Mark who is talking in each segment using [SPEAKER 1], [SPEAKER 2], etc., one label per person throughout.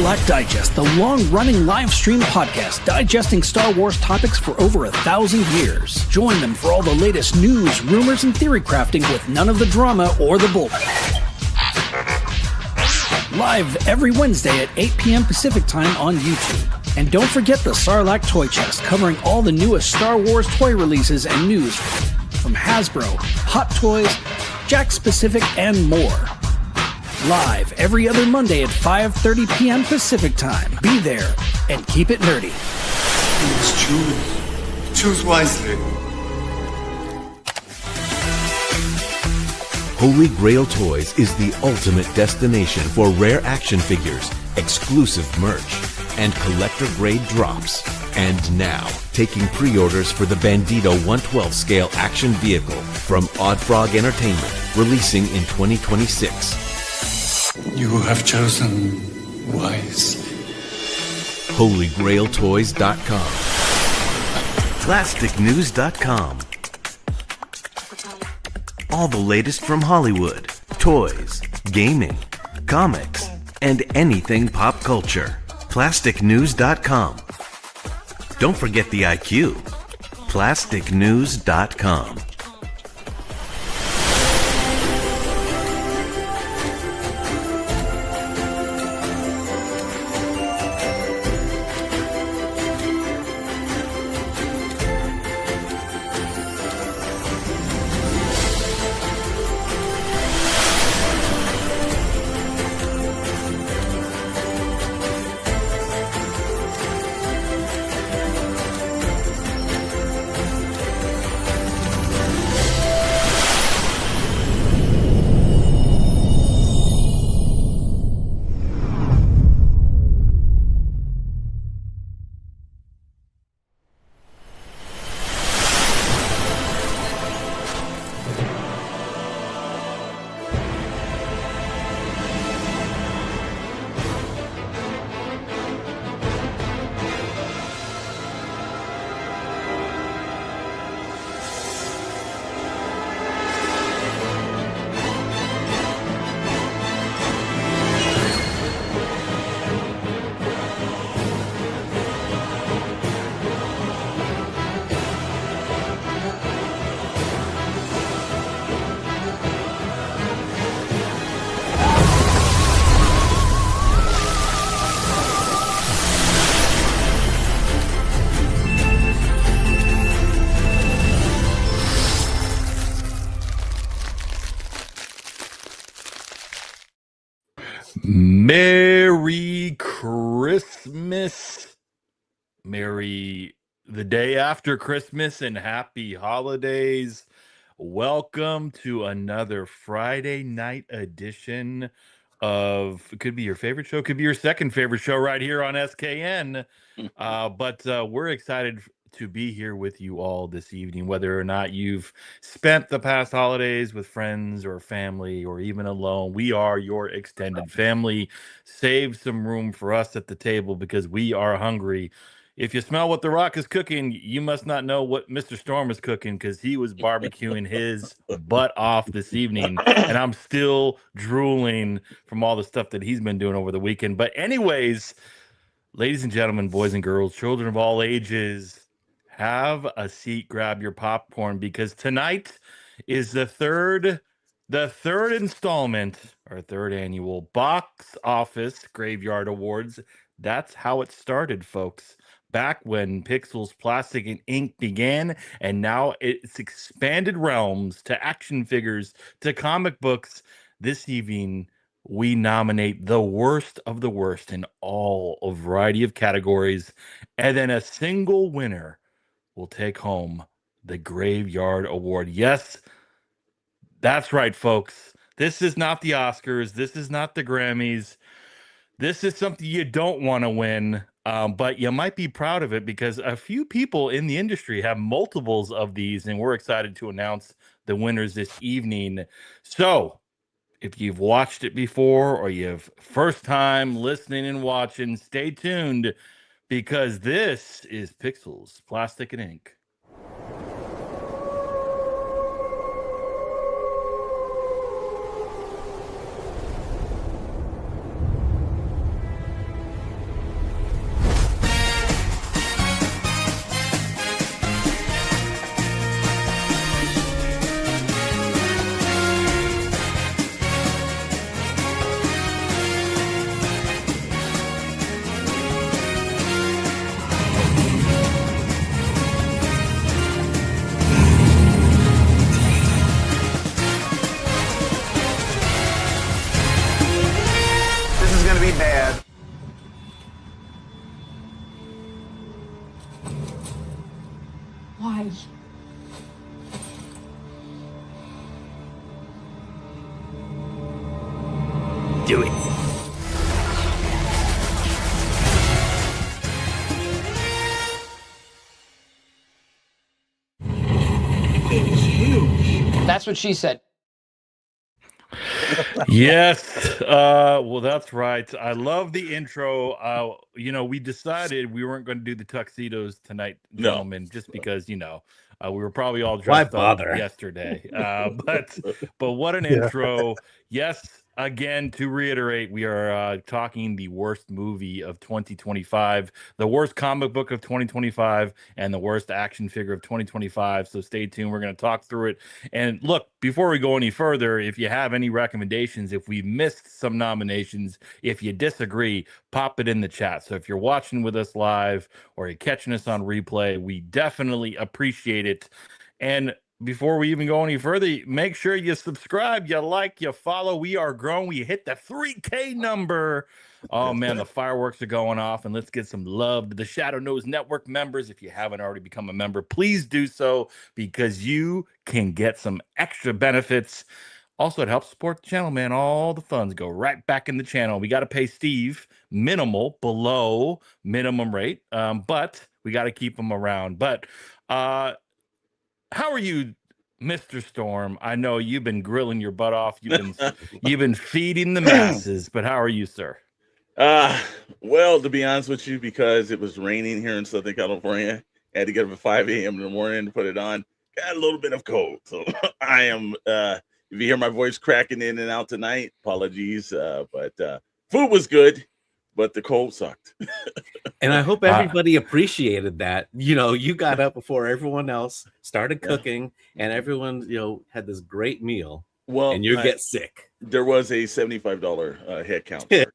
[SPEAKER 1] Sarlacc Digest, the long-running live stream podcast digesting Star Wars topics for over 1,000 years. Join them for all the latest news, rumors, and theory crafting with none of the drama or the bullshit. Live every Wednesday at 8 p.m. Pacific Time on YouTube. And don't forget the Sarlacc Toy Chest, covering all the newest Star Wars toy releases and news from Hasbro, Hot Toys, Jakks Pacific, and more. Live every other Monday at 5:30 p.m. Pacific Time. Be there and keep it nerdy.
[SPEAKER 2] Please choose. Choose wisely.
[SPEAKER 3] Holy Grail Toys is the ultimate destination for rare action figures, exclusive merch, and collector-grade drops. And now, taking pre-orders for the Bandito 112 scale action vehicle from Odd Frog Entertainment, releasing in 2026.
[SPEAKER 2] You have chosen wisely.
[SPEAKER 3] HolyGrailToys.com. PlasticNews.com. All the latest from Hollywood, toys, gaming, comics, and anything pop culture. PlasticNews.com. Don't forget the IQ. PlasticNews.com.
[SPEAKER 4] Merry Christmas. Merry the day after Christmas and happy holidays. Welcome to another Friday night edition of, it could be your favorite show, could be your second favorite show right here on SKN. But we're excited to be here with you all this evening, whether or not you've spent the past holidays with friends or family or even alone. We are your extended family. Save some room for us at the table because we are hungry. If you smell what The Rock is cooking, you must not know what Mr. Storm is cooking, because he was barbecuing his butt off this evening, and I'm still drooling from all the stuff that he's been doing over the weekend. But anyways, ladies and gentlemen, boys and girls, children of all ages, have a seat, grab your popcorn, because tonight is the third installment, or third annual Box Office Graveyard Awards. That's how it started, folks. Back when Pixels, Plastic, and Ink began, and now it's expanded realms to action figures, to comic books. This evening, we nominate the worst of the worst in all a variety of categories, and then a single winner will take home the Graveyard Award. Yes, that's right, folks. This is not the Oscars. This is not the Grammys. This is something you don't want to win, but you might be proud of it, because a few people in the industry have multiples of these, and we're excited to announce the winners this evening. So, if you've watched it before or you've first time listening and watching, stay tuned, because this is Pixels, Plastic, and Ink.
[SPEAKER 5] Why?
[SPEAKER 1] Do it.
[SPEAKER 2] It's huge.
[SPEAKER 6] That's what she said.
[SPEAKER 4] Yes. Well, that's right. I love the intro. We decided we weren't going to do the tuxedos tonight,
[SPEAKER 7] No.
[SPEAKER 4] gentlemen, just because, we were probably all
[SPEAKER 8] Why
[SPEAKER 4] dressed up
[SPEAKER 8] bother?
[SPEAKER 4] yesterday. But what an intro. Yes. Again, to reiterate, we are talking the worst movie of 2025, the worst comic book of 2025, and the worst action figure of 2025. So stay tuned. We're going to talk through it. And look, before we go any further, if you have any recommendations, if we missed some nominations, if you disagree, pop it in the chat. So if you're watching with us live or you're catching us on replay, we definitely appreciate it. And before we even go any further, make sure you subscribe, you like, you follow. We are growing. We hit the 3K number. Oh, man, the fireworks are going off. And let's get some love to the Shadowe Knows Network members. If you haven't already become a member, please do so because you can get some extra benefits. Also, it helps support the channel, man. All the funds go right back in the channel. We got to pay Steve minimal, below minimum rate, but we got to keep him around. But how are you, Mr. Storm? I know you've been grilling your butt off. You've been feeding the masses, but how are you, sir?
[SPEAKER 7] Well, to be honest with you, because it was raining here in Southern California, I had to get up at 5 a.m. in the morning to put it on. Got a little bit of cold. So I am if you hear my voice cracking in and out tonight, apologies. But food was good, but the cold sucked.
[SPEAKER 8] And I hope everybody appreciated that. You got up before everyone else, started cooking, and everyone, had this great meal.
[SPEAKER 7] Well,
[SPEAKER 8] and you get sick.
[SPEAKER 7] There was a $75 head count. So,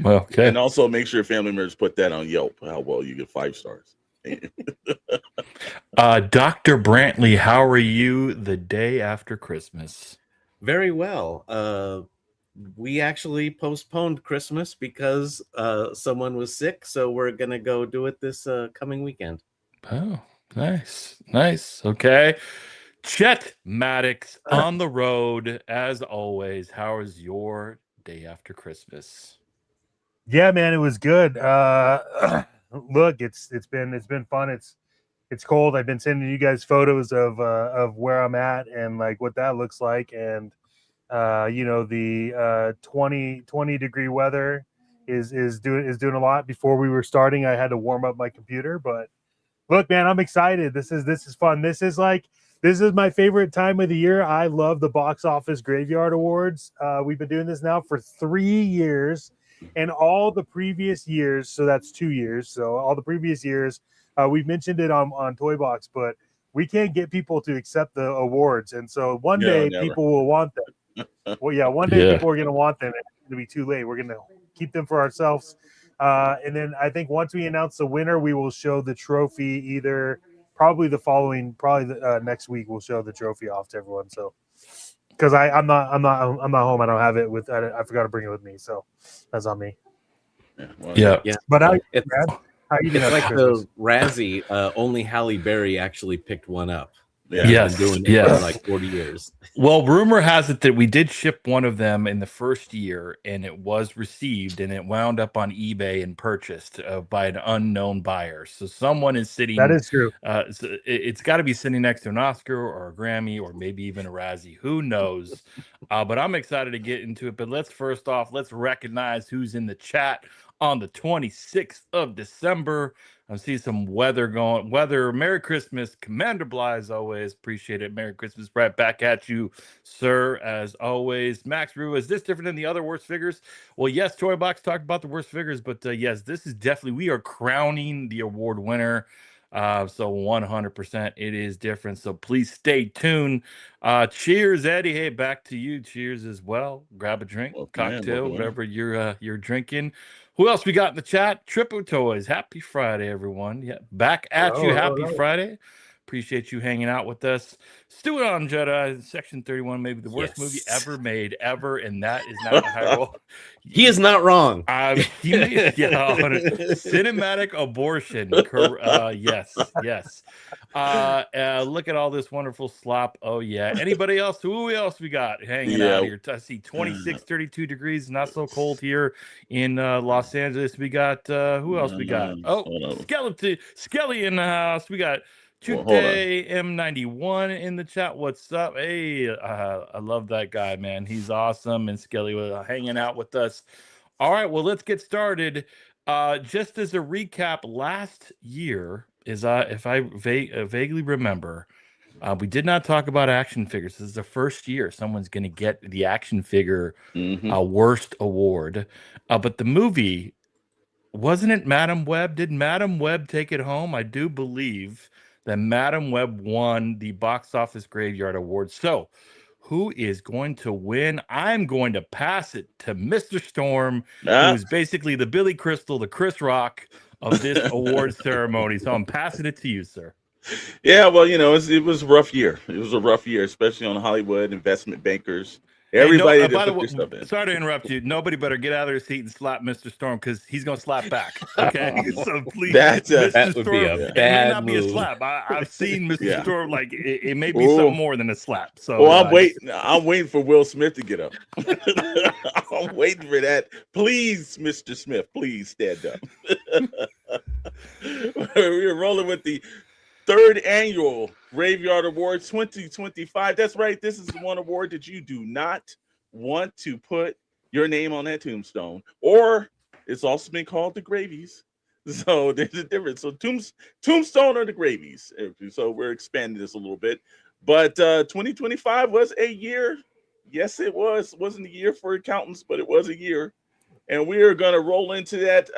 [SPEAKER 4] well, okay.
[SPEAKER 7] And also make sure family members put that on Yelp, how well you get 5 stars.
[SPEAKER 4] Dr. Brantley, how are you the day after Christmas?
[SPEAKER 8] Very well. We actually postponed Christmas because someone was sick, so we're gonna go do it this coming weekend.
[SPEAKER 4] Oh, nice. Okay, Chet Maddox on the road as always. How is your day after Christmas?
[SPEAKER 9] Yeah, man, it was good. Look, it's been fun. It's cold. I've been sending you guys photos of where I'm at and like what that looks like, and the 20 degree weather is doing a lot. Before we were starting, I had to warm up my computer, but look, man, I'm excited. This is fun. This is my favorite time of the year. I love the box office Graveyard Awards. We've been doing this now for 3 years, and all the previous years, so that's 2 years. So all the previous years, we've mentioned it on Toy Box, but we can't get people to accept the awards, and so one day people will want them. Well, yeah, one day people are going to want them. It's going to be too late. We're going to keep them for ourselves. And then I think once we announce the winner, we will show the trophy probably next week. We'll show the trophy off to everyone. So, because I'm not home. I don't have it I forgot to bring it with me. So that's on me.
[SPEAKER 4] Yeah.
[SPEAKER 9] But how you
[SPEAKER 8] it's like the Razzie. Only Halle Berry actually picked one up.
[SPEAKER 4] Yes,
[SPEAKER 8] doing it for like 40 years.
[SPEAKER 4] Well, rumor has it that we did ship one of them in the first year, and it was received, and it wound up on eBay and purchased by an unknown buyer. So someone is sitting.
[SPEAKER 9] That is true.
[SPEAKER 4] It's got to be sitting next to an Oscar or a Grammy or maybe even a Razzie. Who knows? But I'm excited to get into it. But let's recognize who's in the chat on the 26th of December. I see some weather. Merry Christmas, Commander Bly, as always. Appreciate it. Merry Christmas. Right back at you, sir, as always. Max Rue, is this different than the other worst figures? Well, yes, Toy Box talked about the worst figures, but yes, this is definitely, we are crowning the award winner. So 100% it is different. So please stay tuned. Cheers, Eddie. Hey, back to you. Cheers as well. Grab a drink, cocktail, whatever you're drinking. Who else we got in the chat? Triple Toys. Happy Friday, everyone. Yeah, back at you. Happy Friday. Appreciate you hanging out with us. Stu on Jedi, Section 31, maybe the worst movie ever made, ever, and that is not a high roll.
[SPEAKER 8] He is not wrong.
[SPEAKER 4] He made cinematic abortion. Yes. Look at all this wonderful slop. Oh yeah. Anybody else? Who else we got hanging out here? I see 26, 32 degrees. Not so cold here in Los Angeles. We got who else we got? Oh, Skelly in the house. We got Chute M91 in the chat. What's up? Hey, I love that guy, man. He's awesome. And Skelly was hanging out with us. All right, well, let's get started. Just as a recap, last year, if I vaguely remember, we did not talk about action figures. This is the first year someone's going to get the action figure worst award. But the movie, wasn't it Madam Web? Did Madam Web take it home? I do believe that Madam Web won the Box Office Graveyard Awards. So, who is going to win? I'm going to pass it to Mr. Storm, who's basically the Billy Crystal, the Chris Rock of this award ceremony. So I'm passing it to you, sir.
[SPEAKER 7] Yeah, well, it was a rough year. It was a rough year, especially on Hollywood, investment bankers. Everybody
[SPEAKER 4] by the way, sorry to interrupt you. Nobody better get out of their seat and slap Mr. Storm because he's going to slap back. Okay, so please,
[SPEAKER 8] that
[SPEAKER 4] Mr.
[SPEAKER 8] would
[SPEAKER 4] Storm,
[SPEAKER 8] be a
[SPEAKER 4] it
[SPEAKER 8] bad
[SPEAKER 4] may not
[SPEAKER 8] move.
[SPEAKER 4] be a slap. I've seen Mr. Storm like it may be something more than a slap. So,
[SPEAKER 7] I'm waiting for Will Smith to get up. I'm waiting for that. Please, Mr. Smith, please stand up. We're rolling with the third annual Graveyard Awards 2025. That's right. This is the one award that you do not want to put your name on that tombstone, or it's also been called the Gravies. So there's a difference. So tombstone or the Gravies. So we're expanding this a little bit. But 2025 was a year. Yes, it was. It wasn't a year for accountants, but it was a year. And we are going to roll into that.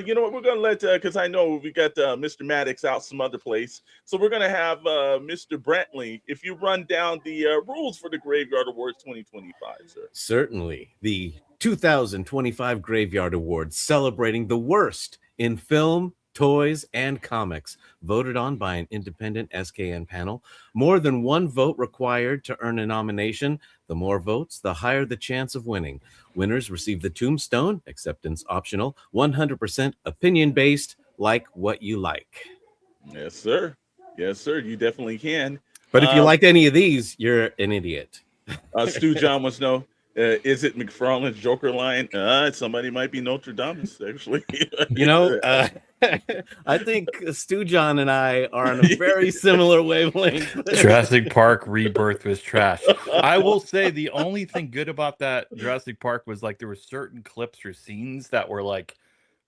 [SPEAKER 7] You know what? We're going to let, because I know we got Mr. Maddox out some other place. So we're going to have Mr. Brantley, if you run down the rules for the Graveyard Awards 2025, sir.
[SPEAKER 8] Certainly. The 2025 Graveyard Awards, celebrating the worst in film, toys, and comics, voted on by an independent SKN panel. More than one vote required to earn a nomination. The more votes, the higher the chance of winning. Winners receive the tombstone, acceptance optional, 100% opinion-based, like what you like.
[SPEAKER 7] Yes, sir. Yes, sir. You definitely can.
[SPEAKER 8] But if you like any of these, you're an idiot.
[SPEAKER 7] Stu John wants to know, is it McFarlane's Joker line? Somebody might be Notre Dame, actually.
[SPEAKER 8] I think Stu John and I are on a very similar wavelength.
[SPEAKER 4] Jurassic Park Rebirth was trash. I will say the only thing good about that Jurassic Park was like there were certain clips or scenes that were like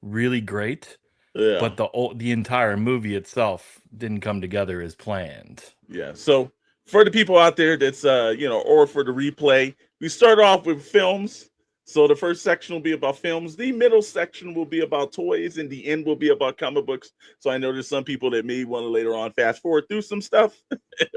[SPEAKER 4] really great, but the entire movie itself didn't come together as planned.
[SPEAKER 7] Yeah. So for the people out there that's or for the replay, we start off with films. So the first section will be about films. The middle section will be about toys, and the end will be about comic books. So I know there's some people that may want to later on fast forward through some stuff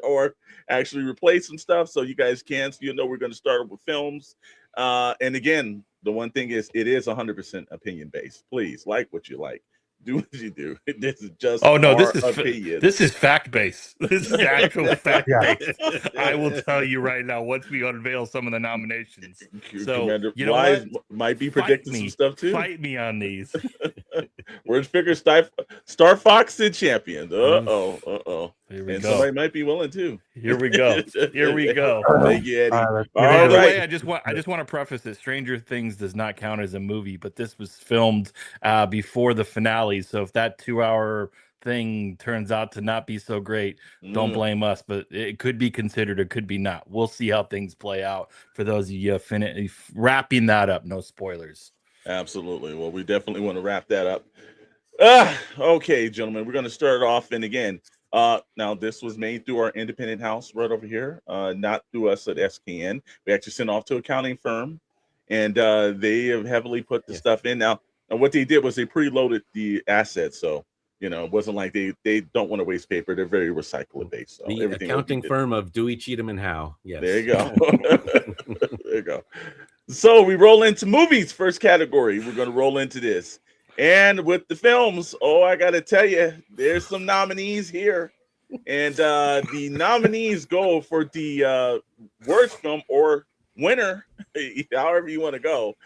[SPEAKER 7] or actually replace some stuff. So you guys can. So we're going to start with films. And again, the one thing is it is 100% opinion based. Please like what you like. Do what you do. This is just
[SPEAKER 4] this is fact based. This is actual fact based. I will tell you right now once we unveil some of the nominations. So
[SPEAKER 7] Commander Wise might be predicting some stuff too.
[SPEAKER 4] Fight me on these.
[SPEAKER 7] Where's figure Star Fox and champion? Uh-oh.
[SPEAKER 4] Here we
[SPEAKER 7] and
[SPEAKER 4] go.
[SPEAKER 7] Somebody might be willing too.
[SPEAKER 4] Here we go.
[SPEAKER 7] Thank you, Eddie.
[SPEAKER 4] By the way, I just want to preface that Stranger Things does not count as a movie, but this was filmed before the finale. So if that 2-hour thing turns out to not be so great, don't blame us. But it could be considered, or could be not. We'll see how things play out. For those of you wrapping that up, no spoilers.
[SPEAKER 7] Absolutely. Well, we definitely want to wrap that up. Okay, gentlemen, we're going to start off. And again, now this was made through our independent house right over here, not through us at SKN. We actually sent off to an accounting firm, and they have heavily put the stuff in. Now, what they did was they preloaded the assets, so it wasn't like they don't want to waste paper. They're very recycling based. So
[SPEAKER 8] the accounting firm of Dewey, Cheatham, and Howe. Yes,
[SPEAKER 7] there you go. There you go. So we roll into movies. First category. We're going to roll into this. And with the films, I got to tell you, there's some nominees here. And the nominees go for the worst film or winner, however you want to go.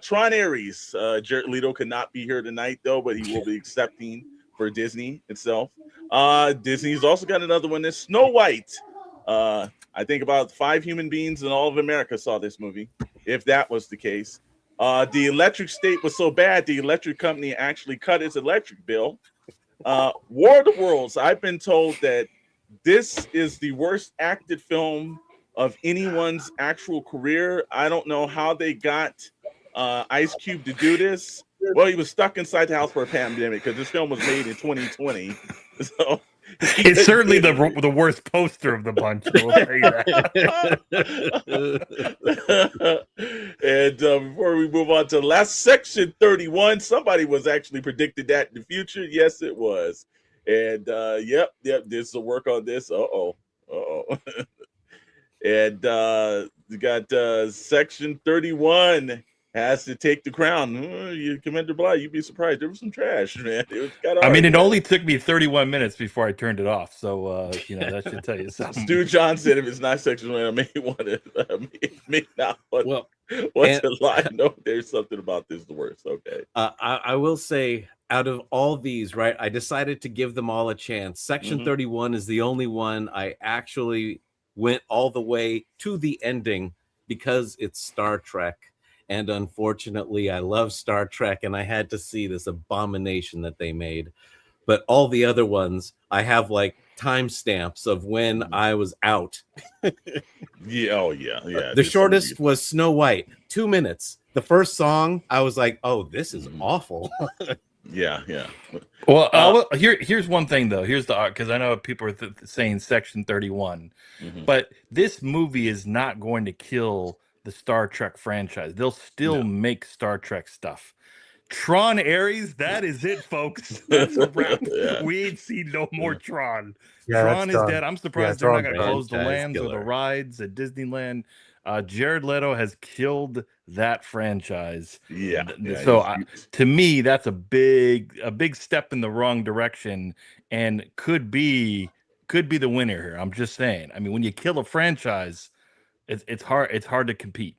[SPEAKER 7] Tron Ares. Jared Leto could not be here tonight, though, but he will be accepting for Disney itself. Disney's also got another one. That's Snow White. I think about 5 human beings in all of America saw this movie, if that was the case. The electric state was so bad, the electric company actually cut its electric bill. War of the Worlds. I've been told that this is the worst acted film of anyone's actual career. I don't know how they got Ice Cube to do this. Well, he was stuck inside the house for a pandemic because this film was made in 2020. So
[SPEAKER 4] It's certainly the worst poster of the bunch. I will tell you that.
[SPEAKER 7] And before we move on to the last section 31, somebody was actually predicted that in the future. Yes, it was. And yep, this will work on this. And we got section 31 has to take the crown. You, Commander Bly, you'd be surprised. There was some trash, man.
[SPEAKER 4] It only took me 31 minutes before I turned it off. So, that should tell you something.
[SPEAKER 7] Stu John said if it's not section 1, I may want to, may not want to lie. No, there's something about this the worst. Okay.
[SPEAKER 8] I will say, out of all these, right, I decided to give them all a chance. Section 31 is the only one I actually went all the way to the ending because it's Star Trek. And unfortunately, I love Star Trek, and I had to see this abomination that they made. But all the other ones, I have like timestamps of when I was out.
[SPEAKER 7] Yeah.
[SPEAKER 8] The shortest was Snow White, 2 minutes. The first song, I was like, "Oh, this is awful."
[SPEAKER 7] Yeah.
[SPEAKER 4] Well, here's one thing though. Here's the because I know people are saying Section 31, but this movie is not going to kill the Star Trek franchise. They'll still make Star Trek stuff. Tron Ares, that is it, folks. That's a wrap. We ain't seen no more Tron. Tron is dead. I'm surprised they're not going to close the lands or the rides at Disneyland. Jared Leto has killed that franchise.
[SPEAKER 7] Yeah.
[SPEAKER 4] So to me, that's a big step in the wrong direction, and could be the winner here. I'm just saying. I mean, when you kill a franchise, it's hard to compete.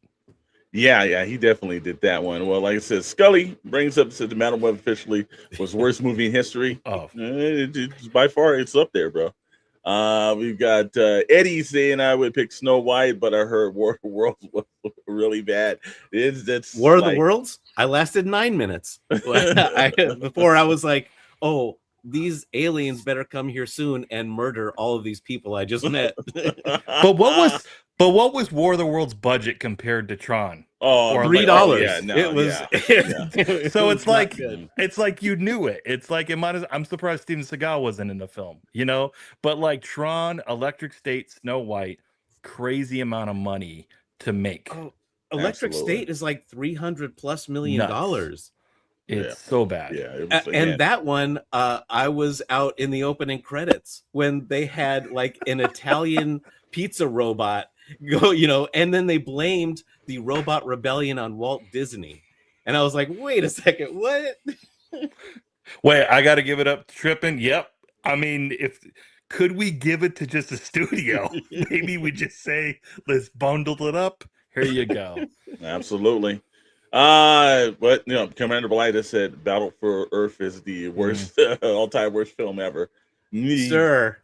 [SPEAKER 7] Yeah, he definitely did that one. Well, like I said, Scully brings up to the Madam Web officially was worst movie in history. By far, it's up there, bro. We've got Eddie saying I would pick Snow White, but I heard War of the Worlds was really bad. That's
[SPEAKER 8] War of the Worlds? I lasted 9 minutes before I was like, oh, these aliens better come here soon and murder all of these people I just met.
[SPEAKER 4] But what was War of the Worlds budget compared to Tron?
[SPEAKER 8] Oh, $3.
[SPEAKER 4] So it's like you knew it. It's like I'm surprised Steven Seagal wasn't in the film, But like Tron, Electric State, Snow White, crazy amount of money to make.
[SPEAKER 8] Oh, Electric State is like $300+ million.
[SPEAKER 4] It's so bad.
[SPEAKER 8] And that one, I was out in the opening credits when they had like an Italian pizza robot go, and then they blamed the robot rebellion on Walt Disney. And I was like, wait a second, what?
[SPEAKER 4] Wait, I got to give it up to Trippin'. Yep. I mean, could we give it to just a studio? Maybe we just say, let's bundle it up. Here you go.
[SPEAKER 7] Absolutely. But Commander Blighter said Battle for Earth is the worst all-time worst film ever.
[SPEAKER 8] Sir,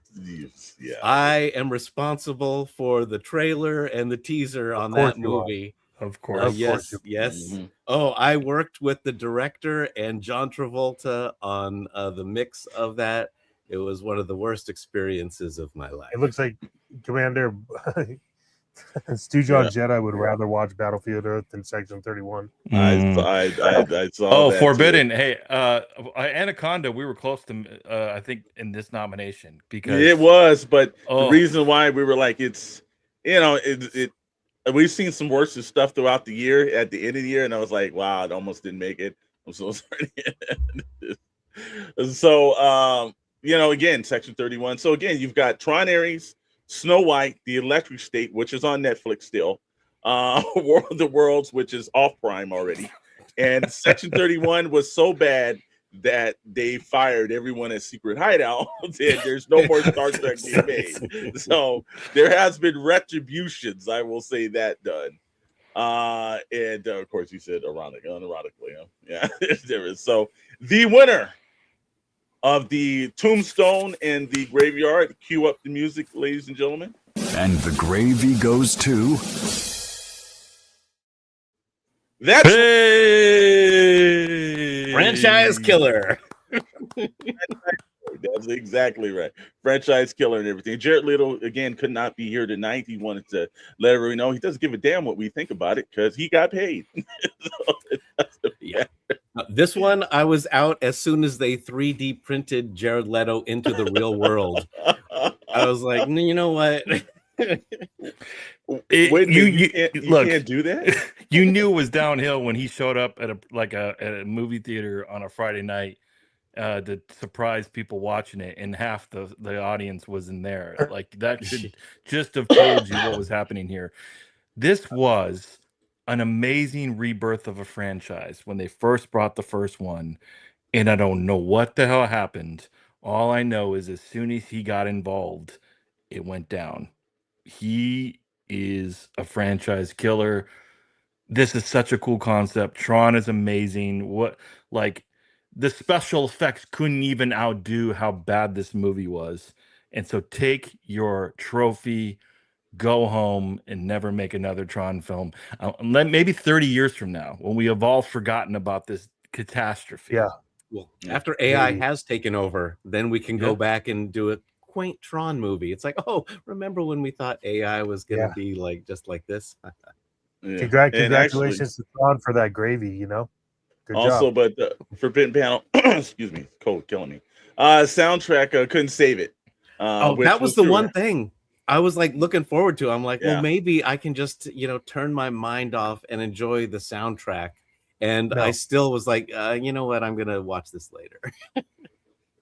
[SPEAKER 7] yeah.
[SPEAKER 8] I am responsible for the trailer and the teaser on that movie.
[SPEAKER 4] Of course.
[SPEAKER 8] Yes. Mm-hmm. Oh, I worked with the director and John Travolta on the mix of that. It was one of the worst experiences of my life.
[SPEAKER 9] It looks like Commander Stu John Jedi would rather watch Battlefield Earth than Section 31.
[SPEAKER 7] I saw.
[SPEAKER 4] Oh,
[SPEAKER 7] that
[SPEAKER 4] Forbidden.
[SPEAKER 7] Too.
[SPEAKER 4] Hey, Anaconda, we were close to, I think, in this nomination because
[SPEAKER 7] it was, but the reason why we were like, it's, we've seen some worse stuff throughout the year at the end of the year, and I was like, wow, it almost didn't make it. I'm so sorry. So, again, Section 31. So again, you've got Tron Ares, Snow White, The Electric State, which is on Netflix still, War of the Worlds, which is off Prime already, and Section 31 was so bad that they fired everyone at Secret Hideout, and there's no more Star Trek being made. So there has been retributions, I will say that, done. And of course, you said unironically. Yeah, there is. So the winner of the Tombstone and the Graveyard. Cue up the music, ladies and gentlemen.
[SPEAKER 5] And the gravy goes to...
[SPEAKER 7] That's
[SPEAKER 8] Franchise killer.
[SPEAKER 7] That's exactly right. Franchise killer and everything. Jared Leto, again, could not be here tonight. He wanted to let everybody know he doesn't give a damn what we think about it because he got paid.
[SPEAKER 8] Yeah. This one, I was out as soon as they 3D printed Jared Leto into the real world. I was like, you know what?
[SPEAKER 7] You can't do that.
[SPEAKER 4] You knew it was downhill when he showed up at a movie theater on a Friday night to surprise people watching it, and half the audience wasn't there. Like, that should just have told you what was happening here. This was an amazing rebirth of a franchise when they first brought the first one, and I don't know what the hell happened. All I know is as soon as he got involved, it went down. He is a franchise killer. This is such a cool concept. Tron is amazing. The special effects couldn't even outdo how bad this movie was. And so take your trophy, go home, and never make another Tron film. Maybe 30 years from now, when we have all forgotten about this catastrophe.
[SPEAKER 9] Yeah.
[SPEAKER 8] Well, after AI has taken over, then we can go back and do a quaint Tron movie. It's like, oh, remember when we thought AI was going to be like just like this?
[SPEAKER 9] Congratulations to Tron for that gravy, you know. Good
[SPEAKER 7] also,
[SPEAKER 9] job.
[SPEAKER 7] but the Forbidden Panel, excuse me, cold killing me. Soundtrack couldn't save it.
[SPEAKER 8] That was the one thing I was like looking forward to. I'm like,
[SPEAKER 7] Yeah.
[SPEAKER 8] well, maybe I can just, turn my mind off and enjoy the soundtrack. And I still was like, you know what? I'm going to watch this later.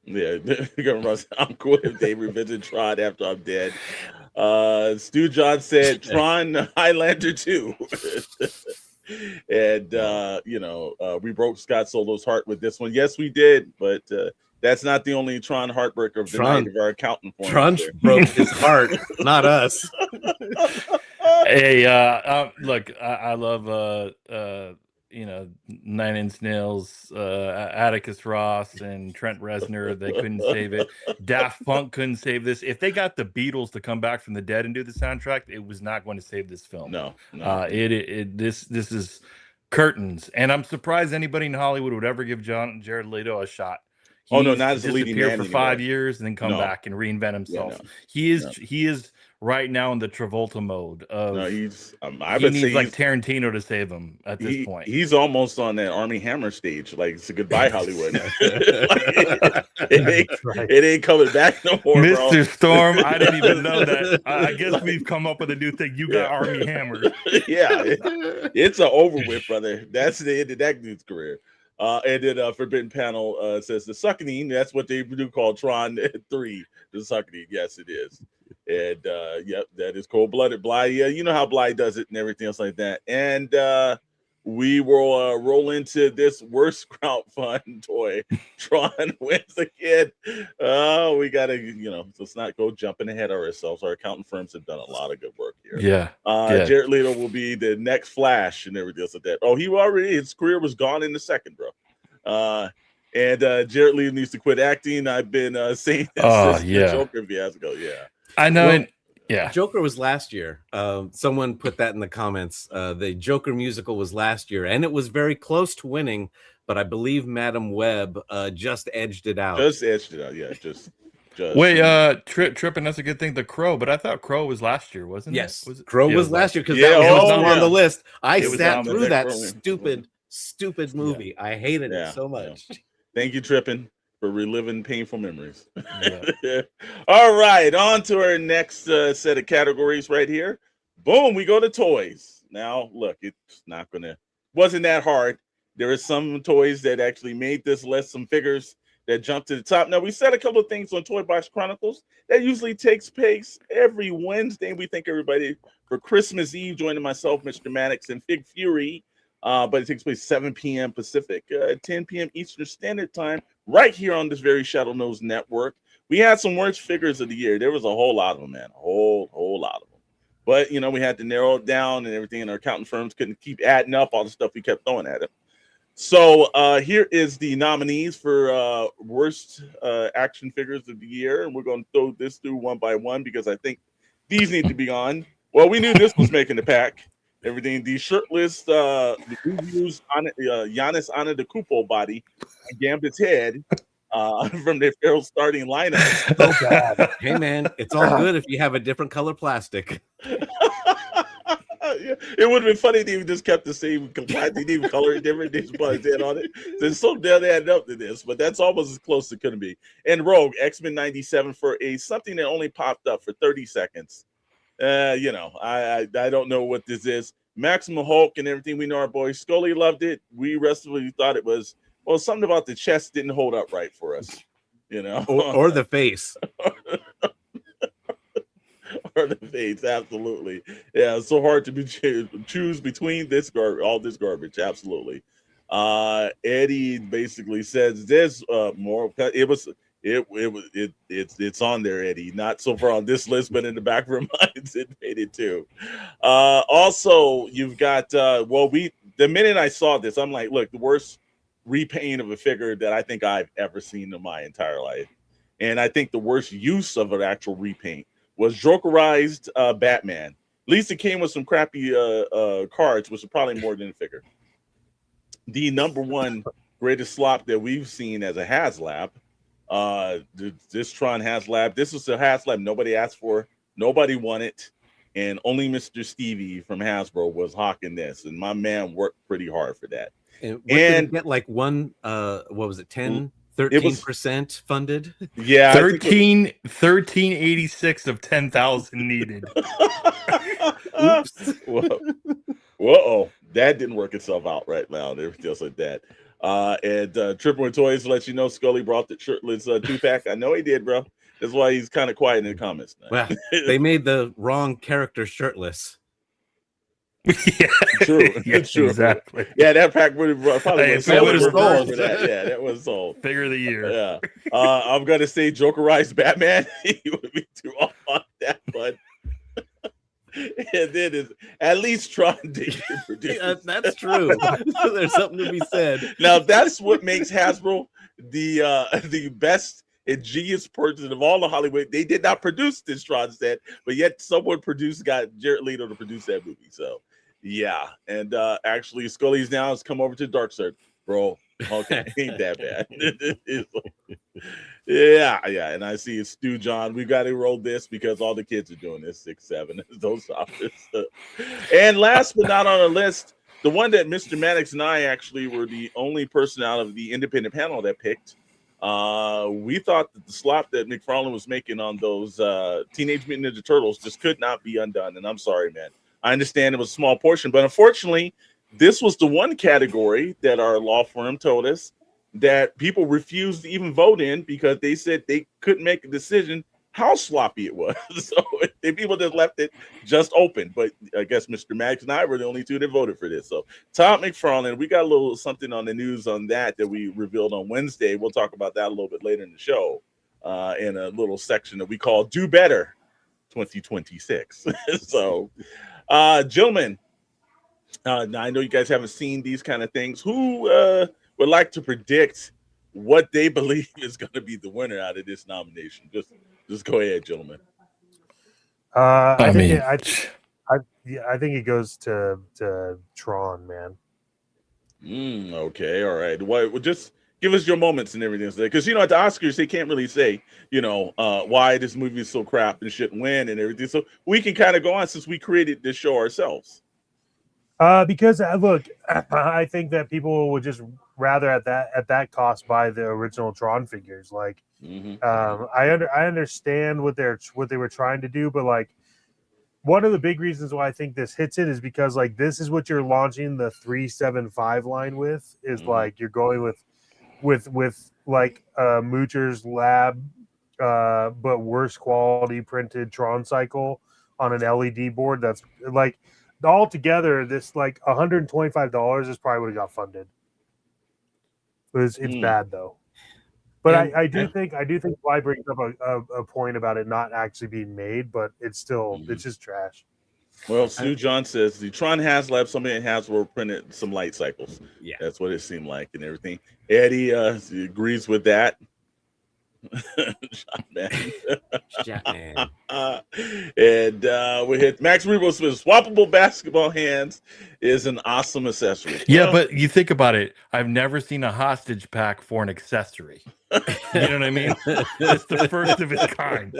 [SPEAKER 7] I'm cool if they revisit Tron after I'm dead. Stu John said Tron Highlander 2. And we broke Scott Solo's heart with this one. Yes, we did, but that's not the only Tron heartbreaker of the night of our accountant.
[SPEAKER 8] Tron broke his heart, not us.
[SPEAKER 4] Hey, look, I love Nine Inch Nails, Atticus Ross, and Trent Reznor. They couldn't save it. Daft Punk couldn't save this. If they got the Beatles to come back from the dead and do the soundtrack, it was not going to save this film.
[SPEAKER 7] No.
[SPEAKER 4] This is curtains, and I'm surprised anybody in Hollywood would ever give Jared Leto a shot.
[SPEAKER 7] Not as a leading man
[SPEAKER 4] for 5 years and then come back and reinvent himself. He is right now in the Travolta mode of he needs like Tarantino to save him at this point.
[SPEAKER 7] He's almost on that Armie Hammer stage. Like, it's a goodbye Hollywood. It ain't coming back no more,
[SPEAKER 4] Mr.
[SPEAKER 7] bro.
[SPEAKER 4] Storm. I didn't even know that. I guess we've come up with a new thing. You got Armie Hammer.
[SPEAKER 7] It's an over with, brother. That's the end of that dude's career. And then Forbidden Panel says the Suckening. That's what they do call Tron 3. The Suckening. Yes, it is. And that is cold-blooded. Bly. Yeah, you know how Bly does it and everything else like that. And we will roll into this worst crowdfund toy. Tron wins again. We gotta, let's not go jumping ahead of ourselves. Our accounting firms have done a lot of good work here. Jared Leto will be the next Flash and everything else like that. Oh, his career was gone in the second, bro. And Jared Leto needs to quit acting. I've been saying that since the Joker fiasco. Yeah,
[SPEAKER 4] I know.
[SPEAKER 8] Well, Joker was last year. Someone put that in the comments. The Joker musical was last year, and it was very close to winning, but I believe Madam Web just edged it out.
[SPEAKER 7] Yeah. Just
[SPEAKER 4] wait, tripping. That's a good thing. The Crow, but I thought Crow was last year, wasn't it?
[SPEAKER 8] Yes, Crow was last year because that was on the list. I sat through that stupid movie. I hated it so much.
[SPEAKER 7] Yeah. Thank you, Trippin, for reliving painful memories. All right, on to our next set of categories right here. Boom, we go to toys. Now, look, wasn't that hard. There are some toys that actually made this list, some figures that jumped to the top. Now, we said a couple of things on Toy Box Chronicles. That usually takes place every Wednesday. We thank everybody for Christmas Eve joining myself, Mr. Maddox, and Fig Fury but it takes place 7 p.m. Pacific, 10 p.m. Eastern Standard Time, right here on this very Shadowe Knows Network. We had some worst figures of the year. There was a whole lot of them, man, a whole lot of them. But you know, we had to narrow it down and everything, and our accounting firms couldn't keep adding up all the stuff we kept throwing at it. So here is the nominees for worst action figures of the year, and we're going to throw this through one by one because I think these need to be on. Well, we knew this was making the pack. Everything. The shirtless, the reviews on Giannis Antetokounmpo body, and Gambit's head from their Pharaoh starting lineup.
[SPEAKER 9] So bad.
[SPEAKER 8] Hey man, it's all good if you have a different color plastic.
[SPEAKER 7] Yeah, it would have been funny if they just kept the same plastic, they didn't even color it different. They just put his head on it. They're so damn added up to this, but that's almost as close as it could be. And Rogue X-Men 97 for a something that only popped up for 30 seconds. You know, I don't know what this is. Maximum Hulk and everything. We know our boy Scully loved it. We rest of us thought it was, well, something about the chest didn't hold up right for us, you know,
[SPEAKER 8] or the face.
[SPEAKER 7] Or the face, absolutely. Yeah, it's so hard to choose between this all this garbage. Absolutely. Eddie basically says this more. It's on there, Eddie. Not so far on this list, but in the back of our minds, it made it too. Also, you've got the minute I saw this, I'm like, look, the worst repaint of a figure that I think I've ever seen in my entire life, and I think the worst use of an actual repaint was Jokerized Batman. At least it came with some crappy cards, which are probably more than a figure. The number one greatest slop that we've seen as a HasLab. This Tron HasLab. This was a HasLab nobody asked for, nobody wanted, and only Mr. Stevie from Hasbro was hawking this, and my man worked pretty hard for that.
[SPEAKER 8] And did get like one what was it, 13% funded?
[SPEAKER 7] Yeah,
[SPEAKER 4] 1386 of 10,000 needed.
[SPEAKER 8] Oops.
[SPEAKER 7] Whoa, that didn't work itself out right now. Just like that. And Triple and Toys let you know Scully brought the shirtless 2-pack. I know he did, bro. That's why he's kind of quiet in the comments now.
[SPEAKER 8] Well, they made the wrong character shirtless.
[SPEAKER 4] Yeah,
[SPEAKER 7] true.
[SPEAKER 4] Yeah,
[SPEAKER 7] True.
[SPEAKER 4] Exactly.
[SPEAKER 7] Yeah, that pack probably
[SPEAKER 4] Hey,
[SPEAKER 7] was
[SPEAKER 4] sold.
[SPEAKER 7] for that. Yeah, that was sold.
[SPEAKER 4] Figure of the year.
[SPEAKER 7] Yeah. I'm gonna say Jokerized Batman. He would be too off on that one. And then it's at least Tron did produce.
[SPEAKER 8] Yeah, that's true. There's something to be said.
[SPEAKER 7] Now that's what makes Hasbro the best and genius person of all the Hollywood. They did not produce this Tron set, but yet someone got Jared Leto to produce that movie. So yeah, and actually Scully's now has come over to Darkseid, bro. Okay, ain't that bad. Yeah, and I see it's Stu John. We got to roll this because all the kids are doing this 6-7 those offers. And last but not on the list, the one that Mr. Maddox and I actually were the only person out of the independent panel that picked. We thought that the slop that McFarlane was making on those Teenage Mutant Ninja Turtles just could not be undone. And I'm sorry, man. I understand it was a small portion, but unfortunately, this was the one category that our law firm told us that people refused to even vote in because they said they couldn't make a decision how sloppy it was. So the people just left it just open. But I guess Mr. Maddox and I were the only two that voted for this. So Todd McFarlane, we got a little something on the news on that we revealed on Wednesday. We'll talk about that a little bit later in the show in a little section that we call Do Better 2026. So gentlemen, I know you guys haven't seen these kind of things. Who would like to predict what they believe is going to be the winner out of this nomination? Just go ahead, gentlemen.
[SPEAKER 9] I think it goes to Tron, man.
[SPEAKER 7] Okay, all right. Well, just give us your moments and everything, because at the Oscars they can't really say why this movie is so crap and shouldn't win and everything. So we can kind of go on since we created this show ourselves.
[SPEAKER 9] Because look, I think that people would just rather at that cost buy the original Tron figures. Like, I understand what they were trying to do, but like one of the big reasons why I think this hits it is because like this is what you're launching the 375 line with is like you're going with like Moocher's Lab, but worse quality printed Tron cycle on an LED board. That's like. altogether, this like $125 is probably what it got funded. It's bad though. But I do think Bly brings up a point about it not actually being made, but it's still it's just trash.
[SPEAKER 7] Well, Stu John says the Tron HasLab, somebody at Hasbro printed some light cycles.
[SPEAKER 8] Yeah,
[SPEAKER 7] that's what it seemed like and everything. Eddie agrees with that.
[SPEAKER 8] Shotman.
[SPEAKER 7] And we hit Max Rebo says swappable basketball hands is an awesome accessory.
[SPEAKER 4] Yeah, well, but you think about it. I've never seen a hostage pack for an accessory. You know what I mean? It's the first of its kind.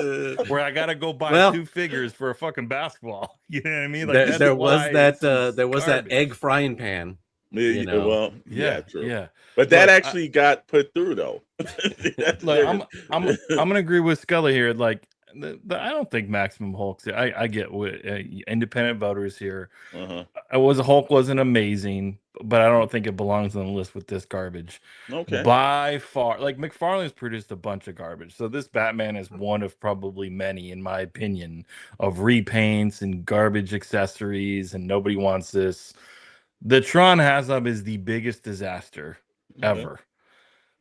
[SPEAKER 4] Where I gotta go buy 2 figures for a fucking basketball. You know what I mean? Like
[SPEAKER 8] there was that egg frying pan.
[SPEAKER 7] You know? Well, yeah, true.
[SPEAKER 4] Yeah.
[SPEAKER 7] But that actually got put through though.
[SPEAKER 4] Like, I'm gonna agree with Scully here. Like, I don't think Maximum Hulk's. I get what independent voters here. Hulk wasn't amazing, but I don't think it belongs on the list with this garbage.
[SPEAKER 7] Okay.
[SPEAKER 4] By far, like McFarlane's produced a bunch of garbage, so this Batman is one of probably many, in my opinion, of repaints and garbage accessories, and nobody wants this. The Tron HasLab is the biggest disaster ever.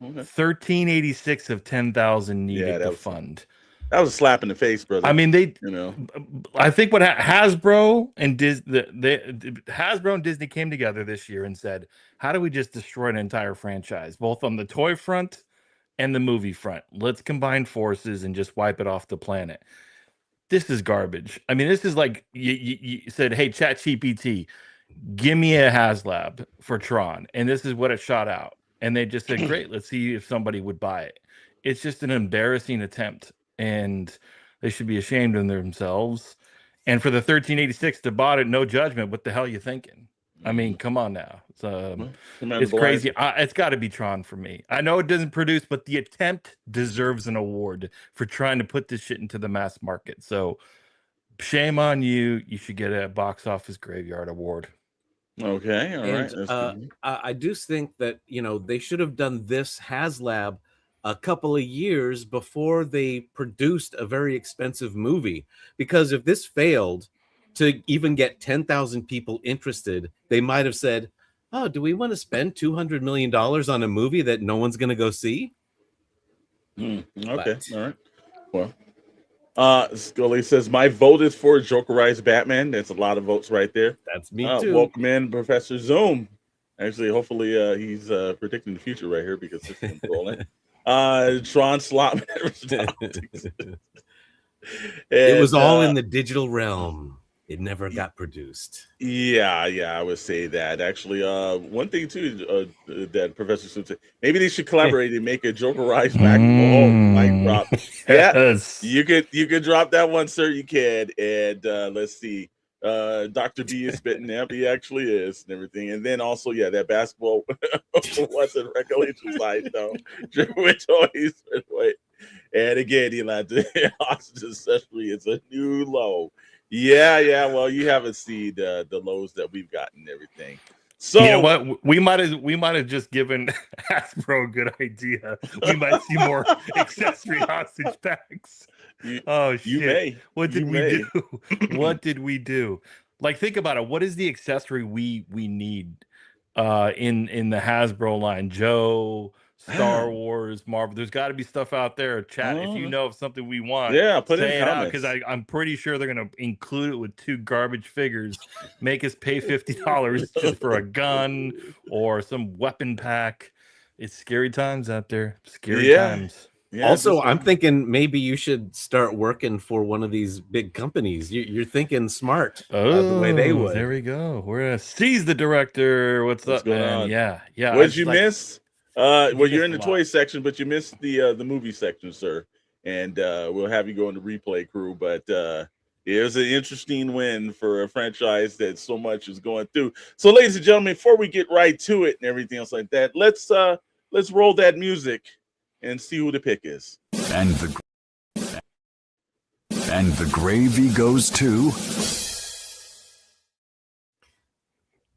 [SPEAKER 4] 1386 of 10,000 needed to fund.
[SPEAKER 7] That was a slap in the face, brother.
[SPEAKER 4] I mean, I think what Hasbro and Hasbro and Disney came together this year and said, "How do we just destroy an entire franchise, both on the toy front and the movie front? Let's combine forces and just wipe it off the planet." This is garbage. I mean, this is like you said, "Hey, ChatGPT, give me a HasLab for Tron," and this is what it shot out. And they just said, "Great, let's see if somebody would buy it." It's just an embarrassing attempt, and they should be ashamed of themselves. And for the 1386 to bought it, no judgment. What the hell are you thinking? I mean, come on now. It's crazy. It's got to be Tron for me. I know it doesn't produce, but the attempt deserves an award for trying to put this shit into the mass market. So shame on you. You should get a box office Graveyard Award.
[SPEAKER 7] Okay, all right.
[SPEAKER 8] I do think that they should have done this HasLab a couple of years before they produced a very expensive movie, because if this failed to even get 10,000 people interested, they might have said, "Oh, do we want to spend $200 million on a movie that no one's going to go see?"
[SPEAKER 7] Okay, all right. Well, Scully says, "My vote is for Jokerized Batman." That's a lot of votes right there.
[SPEAKER 8] That's me too.
[SPEAKER 7] Welcome in, Professor Zoom. Actually, hopefully he's predicting the future right here because this is rolling. Tron Slot.
[SPEAKER 8] It was all in the digital realm. It never got produced.
[SPEAKER 7] Yeah, I would say that. Actually, one thing too that Professor Zoom said, maybe they should collaborate and make a Jokerized back drop.
[SPEAKER 4] Yes.
[SPEAKER 7] Yeah, you could drop that one, sir. You can. And let's see. Dr. B is spitting up. He actually is and everything. And then also, that basketball what's in regulation side though. With toys. And again, the hostage accessory is a new low. Yeah. Well, you haven't seen the lows that we've gotten and everything. So
[SPEAKER 4] you know what? We might have just given Hasbro a good idea. We might see more accessory hostage packs. Shit!
[SPEAKER 7] You may.
[SPEAKER 4] What did we do? What did we do? Like, think about it. What is the accessory we need in the Hasbro line? Joe, Star Wars, Marvel. There's got to be stuff out there. Chat, if you know of something we want,
[SPEAKER 7] put
[SPEAKER 4] say
[SPEAKER 7] it
[SPEAKER 4] out, because I'm pretty sure they're gonna include it with 2 garbage figures. Make us pay $50 just for a gun or some weapon pack. It's scary times out there. Scary times.
[SPEAKER 8] Yeah, also, I'm thinking maybe you should start working for one of these big companies. You're thinking smart the way they would.
[SPEAKER 4] There we go. We're gonna seize the director. What's up, man?
[SPEAKER 7] On?
[SPEAKER 4] Yeah.
[SPEAKER 7] What did you miss? Well, you're in the toy section, but you missed the movie section, sir. And we'll have you go in the replay crew. But it was an interesting win for a franchise that so much is going through. So, ladies and gentlemen, before we get right to it and everything else like that, let's roll that music and see who the pick is.
[SPEAKER 5] And the gravy goes to...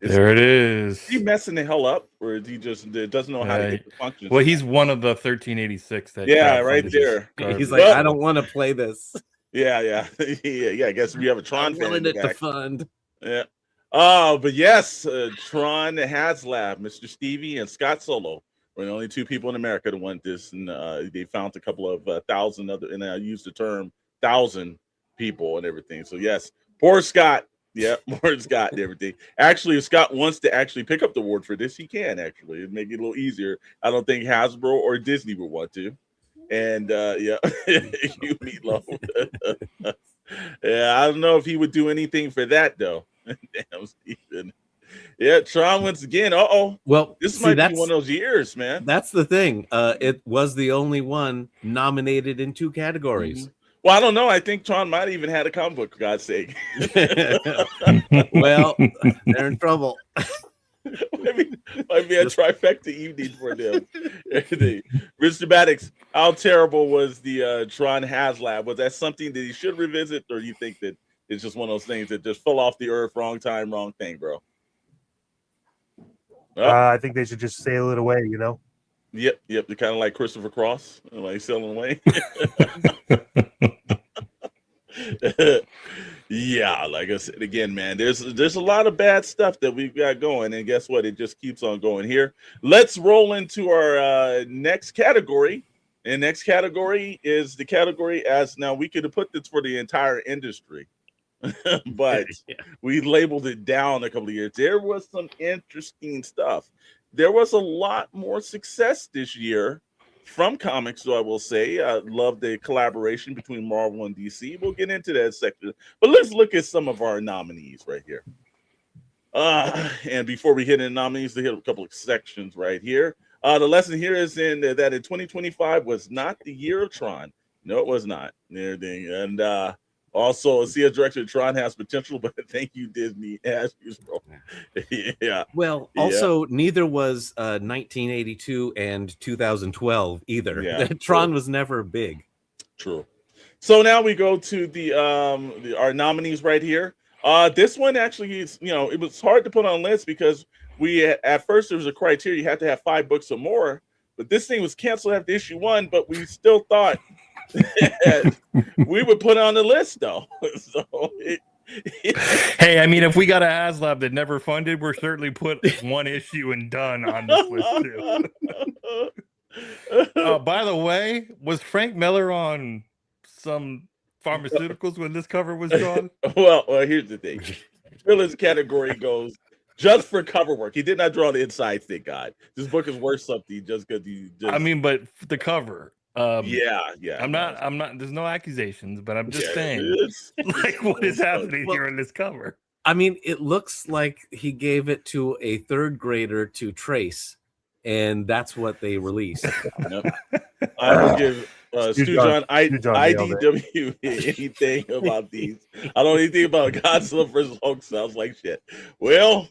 [SPEAKER 4] There it is.
[SPEAKER 7] Is he messing the hell up, or is he just doesn't know how to get the functions?
[SPEAKER 4] Well, he's one of the 1386.
[SPEAKER 7] Right there.
[SPEAKER 8] He's like, I don't want to play this.
[SPEAKER 7] Yeah. I guess we have a Tron fan.
[SPEAKER 8] To fund.
[SPEAKER 7] Yeah. But yes, Tron HasLab, Mr. Stevie, and Scott Solo were the only two people in America that want this, and they found a couple of thousand other, and I used the term thousand people and everything. So yes, poor Scott. Yeah, poor Scott and everything. Actually, if Scott wants to actually pick up the award for this, he can actually. It'd make it a little easier. I don't think Hasbro or Disney would want to. And yeah, you Meatloaf. Yeah, I don't know if he would do anything for that though. Damn, Stephen. Yeah, Tron once again.
[SPEAKER 8] Well,
[SPEAKER 7] this
[SPEAKER 8] see,
[SPEAKER 7] might be one of those years, man.
[SPEAKER 8] That's the thing. It was the only one nominated in 2 categories.
[SPEAKER 7] Mm-hmm. Well, I don't know. I think Tron might have even had a comic book, for God's sake.
[SPEAKER 8] Well, they're in trouble.
[SPEAKER 7] might be a trifecta evening for them. Mr. Maddox, how terrible was the Tron HasLab? Was that something that he should revisit, or do you think that it's just one of those things that just fell off the earth, wrong time, wrong thing, bro?
[SPEAKER 9] I think they should just sail it away, you know?
[SPEAKER 7] Yep. They're kind of like Christopher Cross, like sailing away. Yeah, like I said again, man, there's a lot of bad stuff that we've got going, and guess what? It just keeps on going here. Let's roll into our next category. And next category is the category as now we could have put this for the entire industry, but we labeled it down a couple of years. There was some interesting stuff. There was a lot more success this year from comics, so I will say. I love the collaboration between Marvel and DC. We'll get into that section, but let's look at some of our nominees right here. And before we hit in nominees, to hit a couple of sections right here. The lesson here is that in 2025 was not the year of Tron. No, it was not. And also, CS Director Tron has potential, but thank you, Disney, as usual. Yeah.
[SPEAKER 8] Well, also, neither was 1982 and 2012 either.
[SPEAKER 7] Yeah,
[SPEAKER 8] Tron was never big.
[SPEAKER 7] True. So now we go to our nominees right here. This one actually is, it was hard to put on a list because at first there was a criteria you had to have 5 books or more, but this thing was canceled after issue 1, but we still thought we would put it on the list though. So
[SPEAKER 4] hey, I mean, if we got a HasLab that never funded, we're certainly put 1 issue and done on this list too. By the way, was Frank Miller on some pharmaceuticals when this cover was drawn?
[SPEAKER 7] Well, here's the thing. Miller's category goes just for cover work. He did not draw the inside, thank God. This book is worth something just because I
[SPEAKER 4] mean, but the cover.
[SPEAKER 7] Yeah.
[SPEAKER 4] I'm not. There's no accusations, but I'm just saying, like, what is happening here in this cover?
[SPEAKER 8] I mean, it looks like he gave it to a 3rd grader to trace, and that's what they released.
[SPEAKER 7] I would give Stu John IDW anything about these. I don't know anything about Godzilla versus Hulk. Sounds like shit. Well,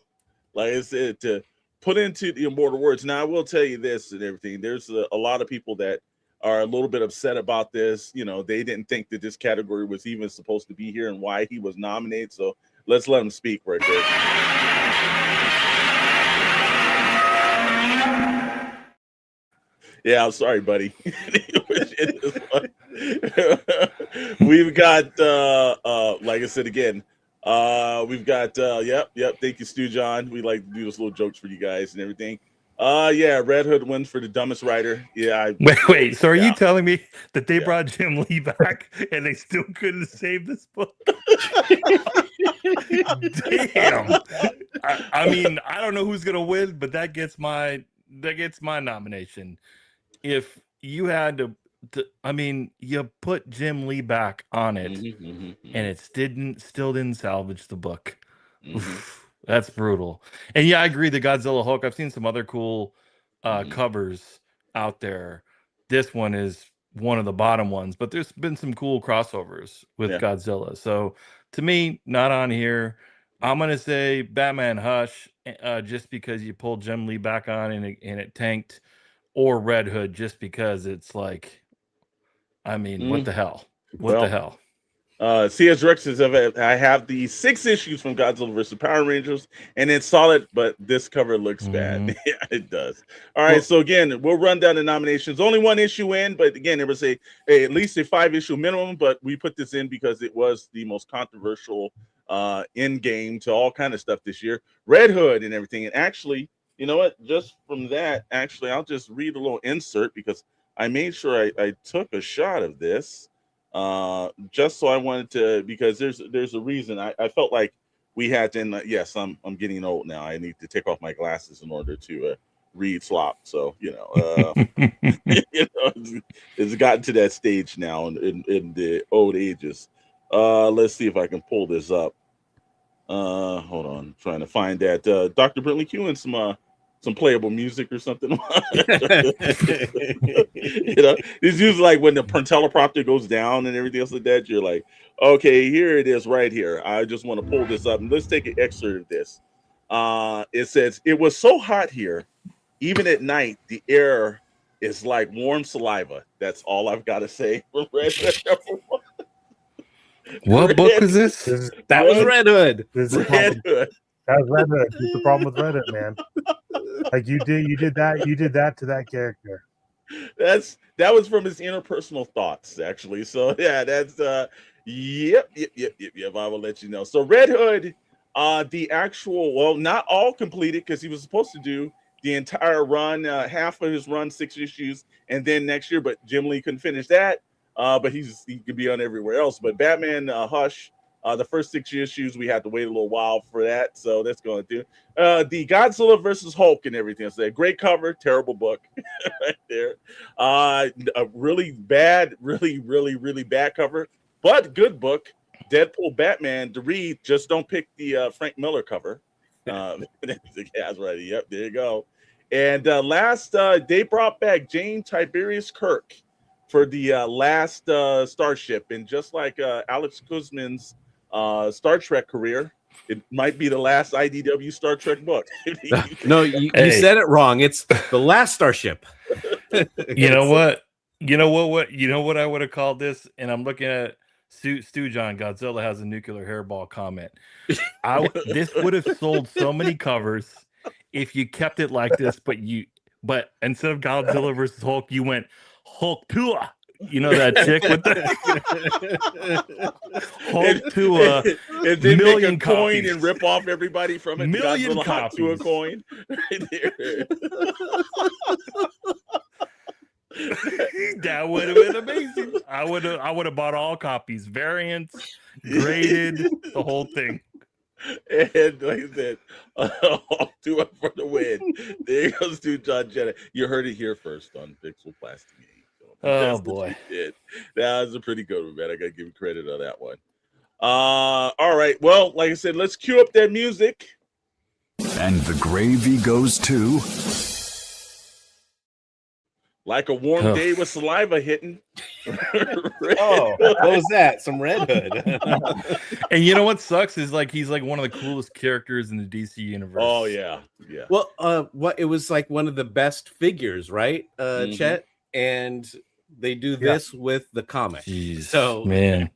[SPEAKER 7] like I said, to put into the immortal words. Now, I will tell you this and everything. There's a lot of people that are a little bit upset about this. They didn't think that this category was even supposed to be here and why he was nominated. So let's let him speak right there. Yeah, I'm sorry, buddy. We've got, like I said again, we've got, yep. Thank you, Stu John. We like to do those little jokes for you guys and everything. Yeah, Red Hood wins for the dumbest writer. Yeah.
[SPEAKER 4] Wait. So are you telling me that they brought Jim Lee back and they still couldn't save this book? Damn. I mean, I don't know who's gonna win, but that gets my nomination. If you had to I mean, you put Jim Lee back on it, and it still didn't salvage the book. That's brutal. And yeah, I agree. The Godzilla Hulk. I've seen some other cool covers out there. This one is one of the bottom ones, but there's been some cool crossovers with Godzilla. So to me, not on here. I'm gonna say Batman Hush, just because you pulled Jim Lee back on and it tanked, or Red Hood just because it's like, I mean, what the hell? What the hell?
[SPEAKER 7] CS Rex says, I have the 6 issues from Godzilla vs. Power Rangers, and it's solid, but this cover looks bad. Yeah, it does. All right, so again, we'll run down the nominations. Only 1 issue in, but again, there was at least a 5-issue minimum, but we put this in because it was the most controversial in game to all kind of stuff this year. Red Hood and everything. And actually, you know what? Just from that, actually, I'll just read a little insert because I made sure I took a shot of this. Just so I wanted to, because there's a reason I felt like we had to. And yes, I'm getting old now. I need to take off my glasses in order to read slop. So you know, it's gotten to that stage now in the old ages. Let's see if I can pull this up. Hold on, I'm trying to find that. Dr. Brentley Q and some playable music or something. You know, it's usually like when the teleprompter goes down and everything else like that. You're like, okay, here it is right here. I just want to pull this up and let's take an excerpt of this. It says, "It was so hot here, even at night, the air is like warm saliva." That's all I've got to say.
[SPEAKER 4] What book was this?
[SPEAKER 8] That was Red Hood.
[SPEAKER 7] Red Hood.
[SPEAKER 9] That was Red Hood. That's the problem with Red Hood, man. Like you did that to that character.
[SPEAKER 7] That was from his interpersonal thoughts, actually. So yeah, that's yep. I will let you know. So Red Hood, the actual, well, not all completed because he was supposed to do the entire run, half of his run, 6 issues, and then next year, but Jim Lee couldn't finish that. But he could be on everywhere else. But Batman Hush, the first 6 issues, we had to wait a little while for that. So that's going to do. The Godzilla versus Hulk and everything. So great cover, terrible book right there. A really bad, really bad cover, but good book. Deadpool Batman to read. Just don't pick the Frank Miller cover. Right. Yep, there you go. And last, they brought back Jane Tiberius Kirk for the last Starship. And just like Alex Kuzman's Star Trek career, it might be the last IDW Star Trek book.
[SPEAKER 8] No, you said it wrong. It's the last Starship.
[SPEAKER 4] You know what? You know what I would have called this? And I'm looking at Stu John, Godzilla has a nuclear hairball comment. This would have sold so many covers if you kept it like this, but instead of Godzilla versus Hulk, you went Hulk Tua. You know that chick with the Hulk Tua,
[SPEAKER 7] and then
[SPEAKER 4] million
[SPEAKER 7] make a coin
[SPEAKER 4] copies.
[SPEAKER 7] and rip off everybody from it.
[SPEAKER 4] Million
[SPEAKER 7] Godzilla Hulk Tua
[SPEAKER 4] copies.
[SPEAKER 7] coin. Right there.
[SPEAKER 4] That would have been amazing. I would have bought all copies, variants, graded, the whole thing.
[SPEAKER 7] And like I said, Tua for the win. There goes to John Jenna. You heard it here first on Pixel Plastic.
[SPEAKER 4] Oh boy,
[SPEAKER 7] that was a pretty good one, man. I gotta give you credit on that one. All right, well, like I said, let's cue up that music.
[SPEAKER 5] And the gravy goes to
[SPEAKER 7] Like a warm day with saliva hitting.
[SPEAKER 8] Oh, what was that? Some Red Hood.
[SPEAKER 4] And you know what sucks is like he's like one of the coolest characters in the DC universe.
[SPEAKER 7] Oh yeah.
[SPEAKER 8] Well, it was like one of the best figures, right, Chet? And they do this with the comic.
[SPEAKER 4] Jeez,
[SPEAKER 8] so
[SPEAKER 4] man,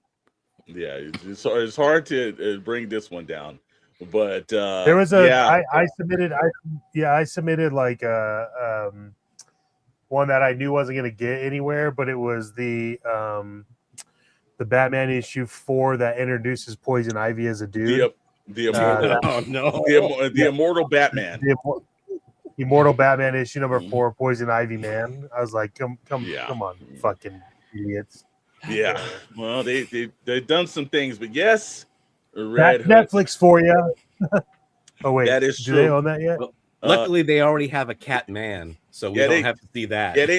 [SPEAKER 7] yeah, it's hard to bring this one down. But
[SPEAKER 9] there was I submitted like one that I knew wasn't going to get anywhere, but it was the Batman issue 4 that introduces Poison Ivy as a dude.
[SPEAKER 7] The Immortal Batman.
[SPEAKER 9] The Immortal Batman issue number 4, Poison Ivy Man. I was like, come on, fucking idiots.
[SPEAKER 7] Yeah. Well, they've done some things, but yes,
[SPEAKER 9] Red Hood. Netflix for you. Oh wait,
[SPEAKER 7] that is
[SPEAKER 9] true.
[SPEAKER 7] true.
[SPEAKER 9] They own that yet?
[SPEAKER 8] Well, luckily, they already have a Catman, so we don't have to see that.
[SPEAKER 7] Yeah, they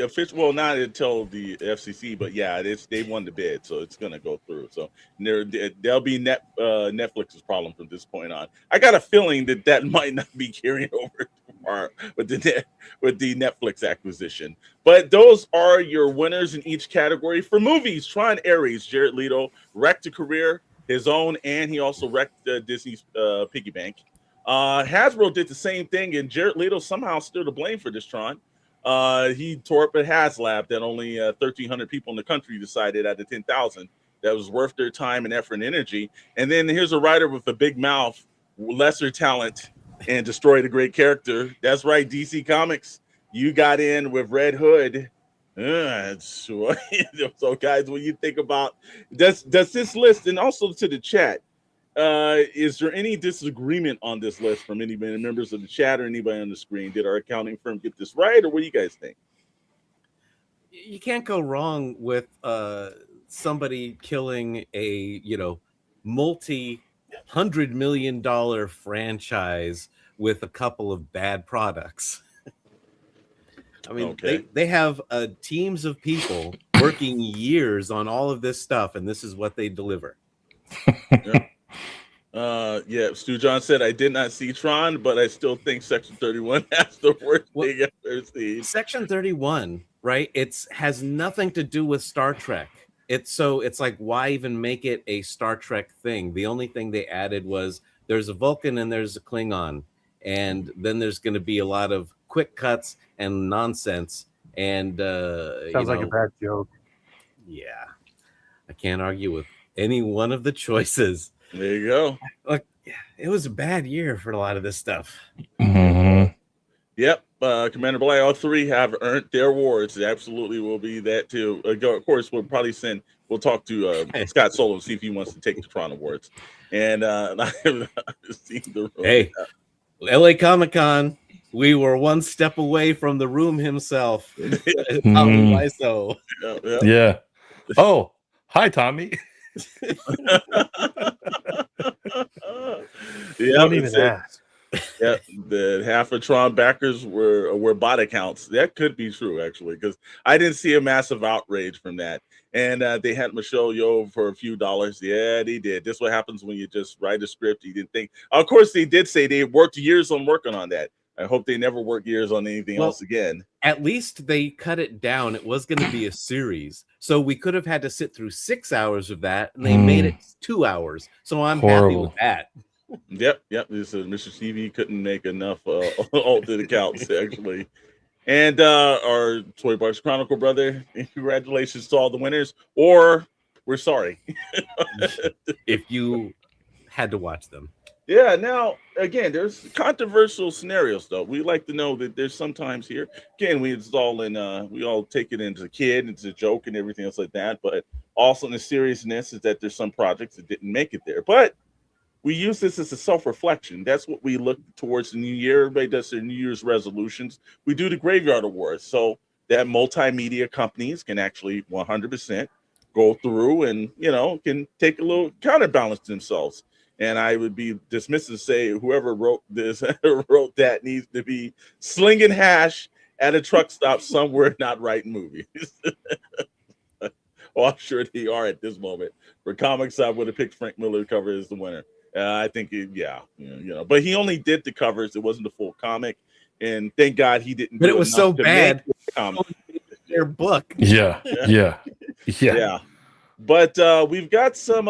[SPEAKER 7] officially, well, not until the FCC, but yeah, they won the bid, so it's gonna go through. So there'll be Netflix's problem from this point on. I got a feeling that might not be carrying over tomorrow with the Netflix acquisition. But those are your winners in each category. For movies, Tron Ares, Jared Leto wrecked a career, his own, and he also wrecked Disney's piggy bank. Hasbro did the same thing, and Jared Leto somehow still to blame for this, Tron. He tore up a HasLab that only 1,300 people in the country decided out of 10,000 that was worth their time and effort and energy. And then here's a writer with a big mouth, lesser talent, and destroyed a great character. That's right, DC Comics. You got in with Red Hood. So guys, when you think about does this list, and also to the chat, is there any disagreement on this list from any members of the chat or anybody on the screen? Did our accounting firm get this right, or what do you guys think?
[SPEAKER 8] You can't go wrong with somebody killing a multi-$100 million franchise with a couple of bad products. I mean,
[SPEAKER 7] Okay.
[SPEAKER 8] they have teams of people working years on all of this stuff, and this is what they deliver.
[SPEAKER 7] Yeah, Stu John said, I did not see Tron, but I still think Section 31 has the worst thing I've ever seen.
[SPEAKER 8] Section 31, right? It's has nothing to do with Star Trek. It's like, why even make it a Star Trek thing? The only thing they added was there's a Vulcan and there's a Klingon, and then there's going to be a lot of quick cuts and nonsense. And
[SPEAKER 9] sounds like a bad joke.
[SPEAKER 8] Yeah, I can't argue with any one of the choices.
[SPEAKER 7] There you go.
[SPEAKER 8] Look, it was a bad year for a lot of this stuff.
[SPEAKER 4] Mm-hmm.
[SPEAKER 7] Yep. Commander Bly, all three have earned their awards. It absolutely will be that too. Of course, we'll talk to Scott Solo, see if he wants to take the Tron Awards. And
[SPEAKER 8] hey, LA Comic-Con, we were one step away from the room himself. Tommy Wiseau.
[SPEAKER 4] Yeah. Oh, hi, Tommy.
[SPEAKER 9] Don't even ask.
[SPEAKER 7] Yeah, the half of Tron backers were bot accounts. That could be true, actually, because I didn't see a massive outrage from that. And they had Michelle Yeoh for a few dollars. Yeah, they did. This is what happens when you just write a script. You didn't think. Of course, they did say they worked years on working on that. I hope they never work years on anything else again.
[SPEAKER 8] At least they cut it down. It was going to be a series. So we could have had to sit through 6 hours of that, and they made it 2 hours. So I'm happy with that.
[SPEAKER 7] Yep. This is Mr. Stevie couldn't make enough altered accounts, actually. And our Toy Box Chronicle brother, congratulations to all the winners, or we're sorry.
[SPEAKER 8] If you had to watch them.
[SPEAKER 7] Yeah, now, again, there's controversial scenarios, though. We like to know that there's sometimes here, again, we all take it as a kid, it's a joke and everything else like that, but also in the seriousness is that there's some projects that didn't make it there. But we use this as a self-reflection. That's what we look towards the new year. Everybody does their New Year's resolutions. We do the Graveyard Awards, so that multimedia companies can actually 100% go through and, can take a little counterbalance to themselves. And I would be dismissive to say whoever wrote this wrote that needs to be slinging hash at a truck stop somewhere, not writing movies. Oh, I'm sure they are at this moment. For comics, I would have picked Frank Miller to cover as the winner. I think, but he only did the covers. It wasn't the full comic, and thank God he didn't.
[SPEAKER 8] But it was so bad. Their book.
[SPEAKER 4] Yeah.
[SPEAKER 7] But we've got some,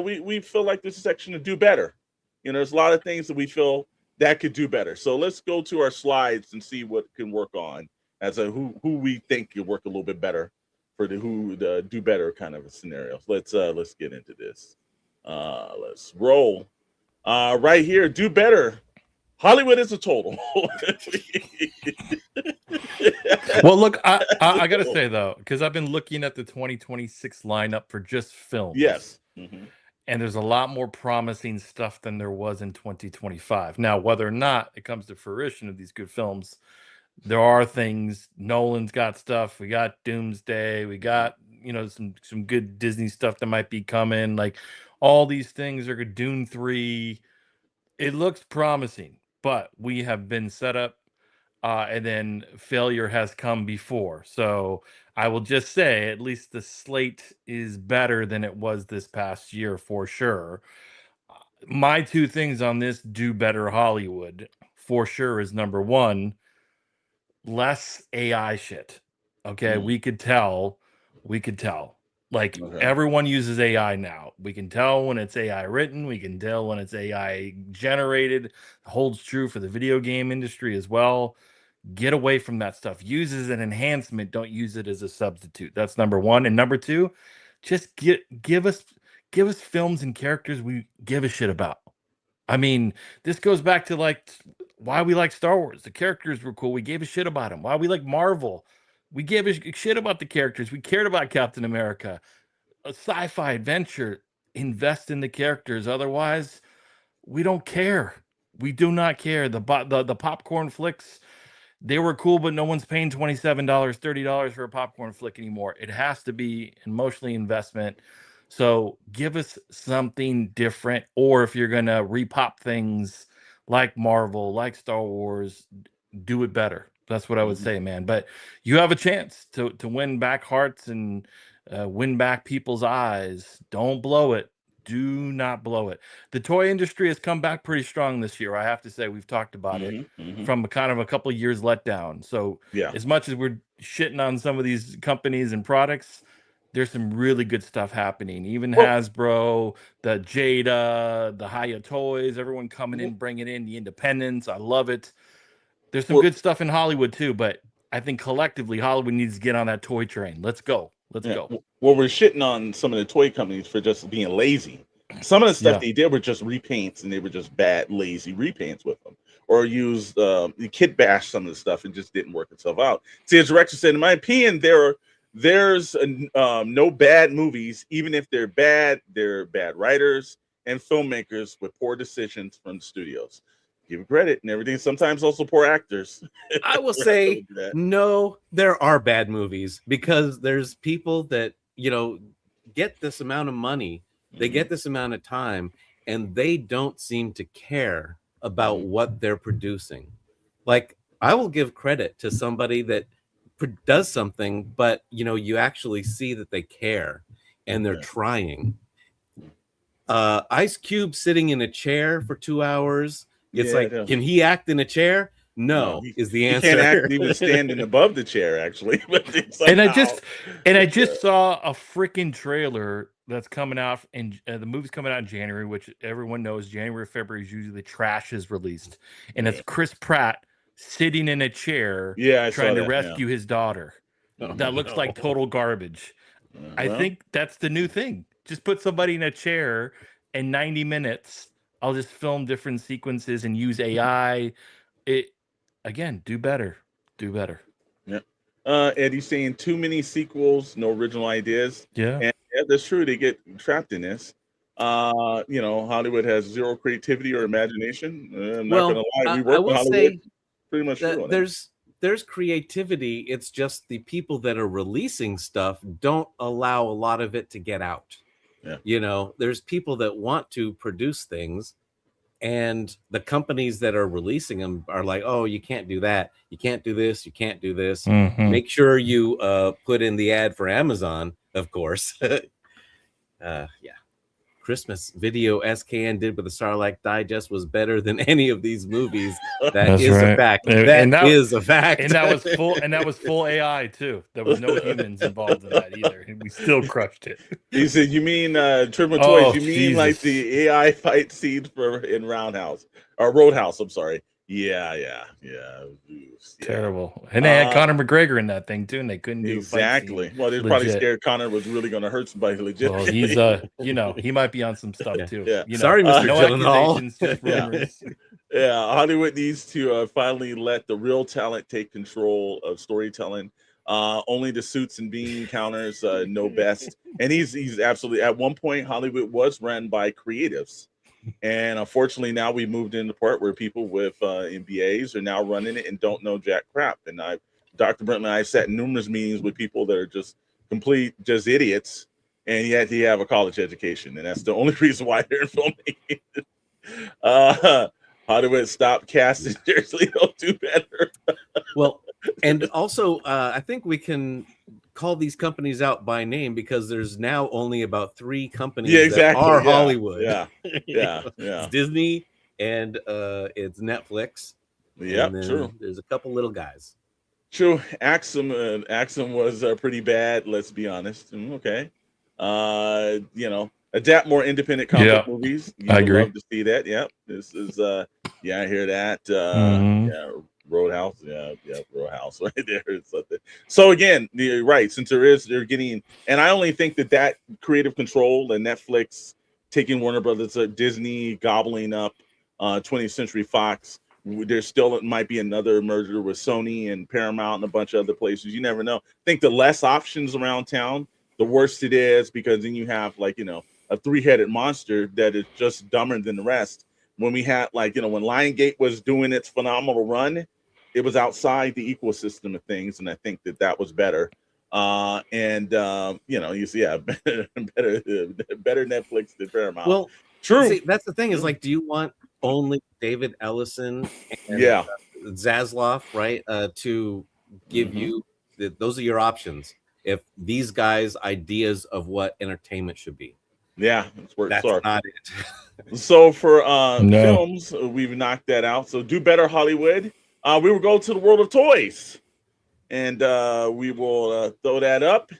[SPEAKER 7] we feel like this section to do better. There's a lot of things that we feel that could do better. So let's go to our slides and see what can work on as who we think could work a little bit better for the do better kind of a scenario. Let's get into this. Let's roll. Right here, do better. Hollywood is a total.
[SPEAKER 4] Well, look, I gotta say though, because I've been looking at the 2026 lineup for just films.
[SPEAKER 7] Yes.
[SPEAKER 4] And there's a lot more promising stuff than there was in 2025. Now, whether or not it comes to fruition of these good films, there are things. Nolan's got stuff. We got Doomsday. We got some good Disney stuff that might be coming. Like all these things are good. Dune 3. It looks promising. But we have been set up, and then failure has come before. So I will just say, at least the slate is better than it was this past year for sure. My two things on this do better Hollywood for sure is number one, less AI shit. Okay, we could tell. Like everyone uses AI now. We can tell when it's AI written. We can tell when it's AI generated. It holds true for the video game industry as well. Get away from that stuff. Use it as an enhancement. Don't use it as a substitute. That's number one. And number two, just give us films and characters we give a shit about. I mean, this goes back to like why we like Star Wars. The characters were cool. We gave a shit about them. Why we like Marvel. We gave a shit about the characters. We cared about Captain America. A sci-fi adventure. invest in the characters. Otherwise, we don't care. We do not care. The popcorn flicks, they were cool, but no one's paying $27, $30 for a popcorn flick anymore. It has to be emotionally investment. So give us something different, or if you're gonna repop things like Marvel, like Star Wars, do it better. That's what I would say, man. But you have a chance to win back hearts and win back people's eyes. Don't blow it. Do not blow it. The toy industry has come back pretty strong this year. I have to say, we've talked about it from kind of a couple of years let down. So
[SPEAKER 7] Yeah.
[SPEAKER 4] as much as we're shitting on some of these companies and products, there's some really good stuff happening. Even Hasbro, the Jada, the Haya Toys, everyone coming in, bringing in the independents. I love it. There's some good stuff in Hollywood too, but I think collectively Hollywood needs to get on that toy train. Let's go. Let's go.
[SPEAKER 7] Well, we're shitting on some of the toy companies for just being lazy. Some of the stuff they did were just repaints, and they were just bad, lazy repaints with them, or used the kit bash some of the stuff and just didn't work itself out. See, as director said, in my opinion, there's no bad movies, even if they're bad writers and filmmakers with poor decisions from the studios. Give credit and everything. Sometimes also poor actors.
[SPEAKER 8] I will say no, there are bad movies, because there's people that, get this amount of money, they get this amount of time, and they don't seem to care about what they're producing. Like, I will give credit to somebody that does something, but you actually see that they care and they're trying. Ice Cube sitting in a chair for 2 hours. It's can he act in a chair? No, is the answer.
[SPEAKER 7] He can't act even standing above the chair, actually.
[SPEAKER 4] And I just saw a freaking trailer that's coming out, and the movie's coming out in January, which everyone knows January, February is usually the trash is released, and it's Chris Pratt sitting in a chair, trying to rescue his daughter. That looks like total garbage. I think that's the new thing. Just put somebody in a chair, and 90 minutes. I'll just film different sequences and use AI. Again, do better. Do better.
[SPEAKER 7] Yeah. Eddie's saying too many sequels, no original ideas.
[SPEAKER 4] Yeah.
[SPEAKER 7] And that's true. They get trapped in this. Hollywood has zero creativity or imagination. I'm not gonna lie. We work with Hollywood. Pretty much true.
[SPEAKER 8] There's creativity. It's just the people that are releasing stuff don't allow a lot of it to get out. Yeah. There's people that want to produce things, and the companies that are releasing them are like, oh, you can't do that. You can't do this. You can't do this. Make sure you put in the ad for Amazon, of course. Yeah. Christmas video SKN did with the Starlight Digest was better than any of these movies. That's a fact. That is a fact.
[SPEAKER 4] And that was full AI too. There was no humans involved in that either. And we still crushed it.
[SPEAKER 7] He said, you mean Triple Toys? You mean like the AI fight scene in Roundhouse or Roadhouse? I'm sorry. Yeah.
[SPEAKER 4] Terrible. And they had Conor McGregor in that thing too, and they couldn't do
[SPEAKER 7] exactly. Well, they're probably scared Conor was really going to hurt somebody legit.
[SPEAKER 4] Well, he's he might be on some stuff too.
[SPEAKER 7] Yeah.
[SPEAKER 8] Sorry, Mr.
[SPEAKER 4] Gyllenhaal.
[SPEAKER 7] Yeah, Hollywood needs to finally let the real talent take control of storytelling. Only the suits and bean counters know best. And he's absolutely, at one point, Hollywood was run by creatives. And unfortunately, now we moved into the part where people with MBAs are now running it and don't know jack crap. And Dr. Brent and I sat in numerous meetings with people that are just just idiots, and yet they have a college education, and that's the only reason why they're in filmmaking. Hollywood, stop casting. Seriously, don't do better.
[SPEAKER 8] Well, and also, I think we can call these companies out by name, because there's now only about 3 companies that are Hollywood.
[SPEAKER 7] Yeah.
[SPEAKER 8] It's Disney, and it's Netflix.
[SPEAKER 7] Yeah, true.
[SPEAKER 8] There's a couple little guys.
[SPEAKER 7] True. Axum was pretty bad. Let's be honest. Okay. Adapt more independent comic movies.
[SPEAKER 4] I agree.
[SPEAKER 7] Love to see that. Yep. This is I hear that. Yeah. Roadhouse, Roadhouse right there. So again, you're right. Since they're getting, and I only think that creative control and Netflix taking Warner Brothers, Disney gobbling up 20th Century Fox. There still might be another merger with Sony and Paramount and a bunch of other places. You never know. I think the less options around town, the worse it is, because then you have a three-headed monster that is just dumber than the rest. When we had, like, you know, when Lionsgate was doing its phenomenal run, it was outside the ecosystem of things, and I think that was better. You know, you see, yeah, better Netflix than Paramount.
[SPEAKER 8] Well,
[SPEAKER 7] True.
[SPEAKER 8] see, that's the thing is, like, do you want only David Ellison and
[SPEAKER 7] Yeah.
[SPEAKER 8] Zasloff, right, to give you those are your options if these guys' ideas of what entertainment should be?
[SPEAKER 7] Yeah,
[SPEAKER 8] that's not it.
[SPEAKER 7] So for films, we've knocked that out. So do better, Hollywood. We will go to the world of toys, and we will throw that up.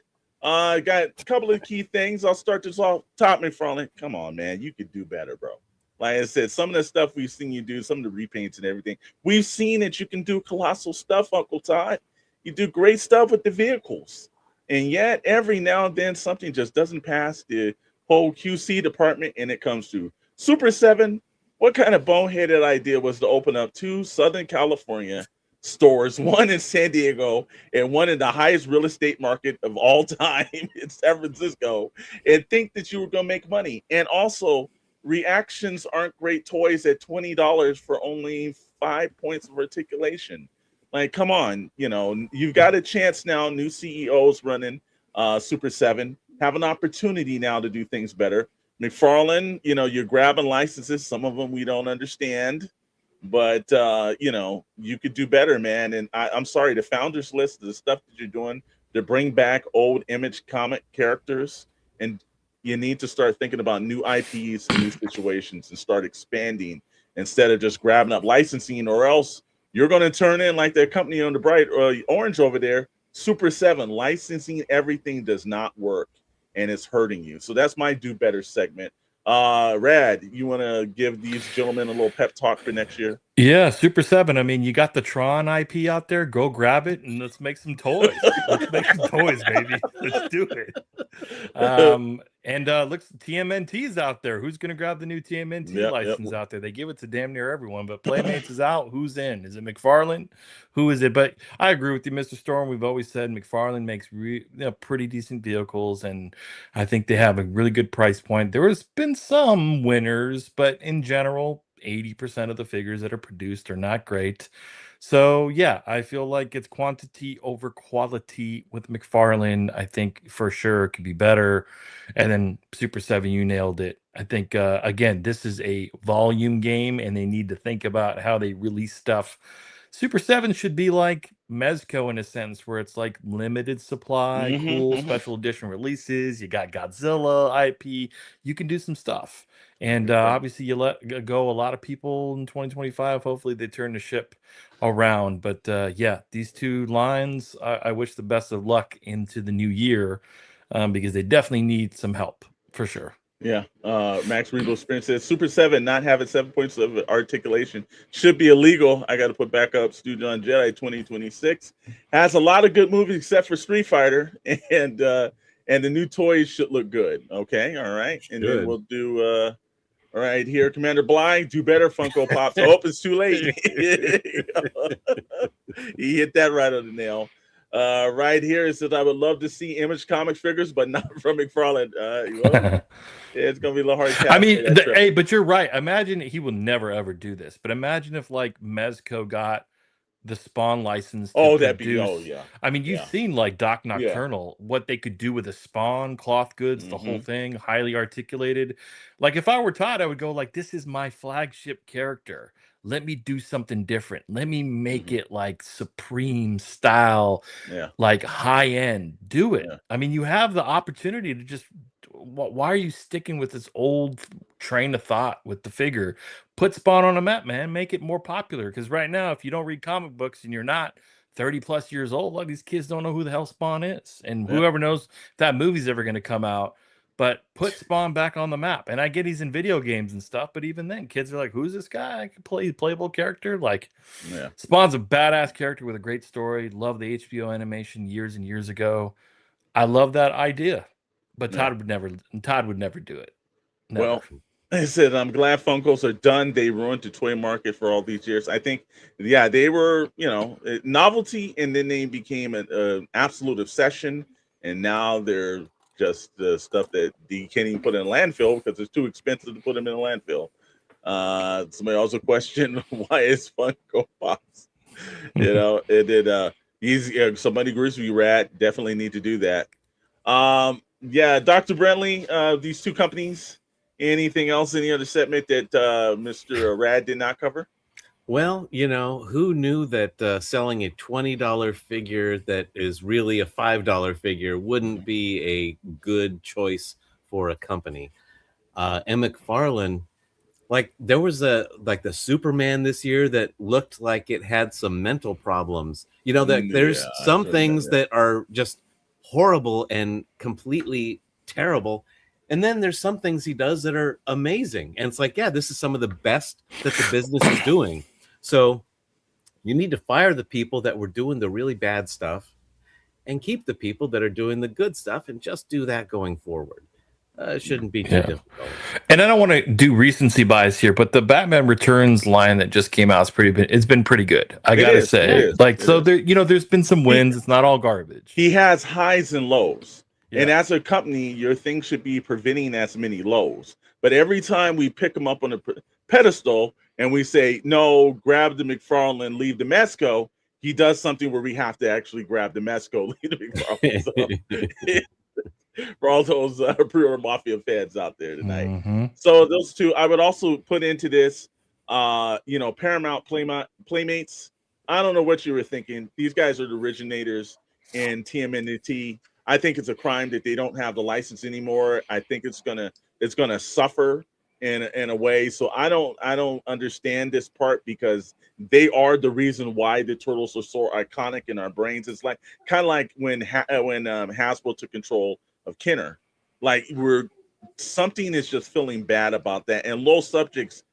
[SPEAKER 7] Got a couple of key things. I'll start this off. Top, McFarlane, come on, man, you could do better, bro. Like I said, some of the stuff we've seen you do, some of the repaints and everything, we've seen that you can do colossal stuff, Uncle Todd. You do great stuff with the vehicles, and yet every now and then something just doesn't pass the whole QC department, and it comes to Super 7. What kind of boneheaded idea was to open up 2 Southern California stores, one in San Diego and one in the highest real estate market of all time in San Francisco, and think that you were going to make money? And also, Reactions Aren't Great Toys at $20 for only 5 points of articulation. Like, come on, you know, you've got a chance now. New CEOs running Super 7 have an opportunity now to do things better. McFarlane, you know, you're grabbing licenses. Some of them we don't understand, but you know, you could do better, man. And I'm sorry, the founders list, the stuff that you're doing to bring back old Image comic characters, and you need to start thinking about new IPs and new situations and start expanding instead of just grabbing up licensing, or else you're going to turn in like that company on the bright orange over there, Super 7. Licensing everything does not work, and it's hurting you. So that's my do better segment. Rad, you want to give these gentlemen a little pep talk for next year?
[SPEAKER 4] Yeah, Super 7. I mean, you got the Tron IP out there. Go grab it and let's make some toys. Let's make some toys, baby. Let's do it. Look, TMNT's out there. Who's going to grab the new TMNT license out there? They give it to damn near everyone, but Playmates is out. Who's in? Is it McFarlane? Who is it? But I agree with you, Mr. Storm. We've always said McFarlane makes pretty decent vehicles, and I think they have a really good price point. There has been some winners, but in general, 80% of the figures that are produced are not great. So yeah, I feel like it's quantity over quality with McFarlane. I think for sure it could be better. And then Super 7, you nailed it. I think again, this is a volume game, and they need to think about how they release stuff. Super 7 should be like Mezco in a sense, where it's like limited supply, cool special edition releases. You got Godzilla IP. You can do some stuff. And obviously, you let go a lot of people in 2025. Hopefully, they turn the ship around. But yeah, these 2 lines, I wish the best of luck into the new year, because they definitely need some help for sure.
[SPEAKER 7] Yeah. Max Regal Sprint says Super 7 not having 7 points of articulation should be illegal. I got to put back up Stu John Jedi 2026. Has a lot of good movies except for Street Fighter, and the new toys should look good. Okay. All right. And then we'll do all right here, Commander Bly, do better, Funko Pops. Oh, it's too late. He hit that right on the nail. Right here, it says I would love to see Image comic figures, but not from McFarlane. Well, it's gonna be a little hard.
[SPEAKER 4] I mean, hey, but you're right. Imagine he will never ever do this, but imagine if like Mezco got the Spawn license.
[SPEAKER 7] That'd be yeah.
[SPEAKER 4] I mean, you've seen like Doc Nocturnal, what they could do with a Spawn, cloth goods, the whole thing, highly articulated. Like if I were Todd, I would go like, this is my flagship character. Let me do something different. Let me make it like Supreme style, like high end. Do it. I mean, you have the opportunity to just. Why are you sticking with this old train of thought with the figure? Put Spawn on a map, man. Make it more popular. Because right now, if you don't read comic books and you're not 30 plus years old, a lot of these kids don't know who the hell Spawn is. And whoever knows if that movie's ever going to come out. But put Spawn back on the map. And I get he's in video games and stuff, but even then, kids are like, who's this guy? I can play playable character. Like, Spawn's a badass character with a great story. Love the HBO animation years and years ago. I love that idea. But Todd would never do it. Never.
[SPEAKER 7] Well, I said, I'm glad Funkos are done. They ruined the toy market for all these years. I think, they were, novelty, and then they became an absolute obsession. And now they're just the stuff that you can't even put in a landfill because it's too expensive to put them in a landfill. Somebody also questioned why is Funko Pops, you know, it did. Somebody agrees with you, Rad. Definitely need to do that. Yeah, Dr. Brentley, these two companies. Anything else? Any other segment that Mr. Rad did not cover?
[SPEAKER 8] Well, you know, who knew that selling a $20 figure that is really a $5 figure wouldn't be a good choice for a company? And McFarlane, like there was the Superman this year that looked like it had some mental problems. You know, that there's some things that are just horrible and completely terrible. And then there's some things he does that are amazing. And it's like, yeah, this is some of the best that the business is doing. So you need to fire the people that were doing the really bad stuff and keep the people that are doing the good stuff, and just do that going forward. It shouldn't be too difficult.
[SPEAKER 4] And I don't want to do recency bias here, but the Batman Returns line that just came out is it's been pretty good. I gotta say, there, you know, there's been some wins. It's not all garbage.
[SPEAKER 7] He has highs and lows. Yeah. And as a company, your thing should be preventing as many lows. But every time we pick him up on a pedestal and we say, no, grab the McFarlane, leave the Mezco, he does something where we have to actually grab the Mezco, leave the McFarlane. For all those pre-order mafia fans out there tonight. So those two, I would also put into this, you know, Paramount Playmates. I don't know what you were thinking. These guys are the originators in TMNT. I think it's a crime that they don't have the license anymore. I think it's gonna suffer in a way. So I don't understand this part, because they are the reason why the Turtles are so iconic in our brains. It's like kind of like when Hasbro took control of Kenner. Like something is just feeling bad about that. And Low Subjects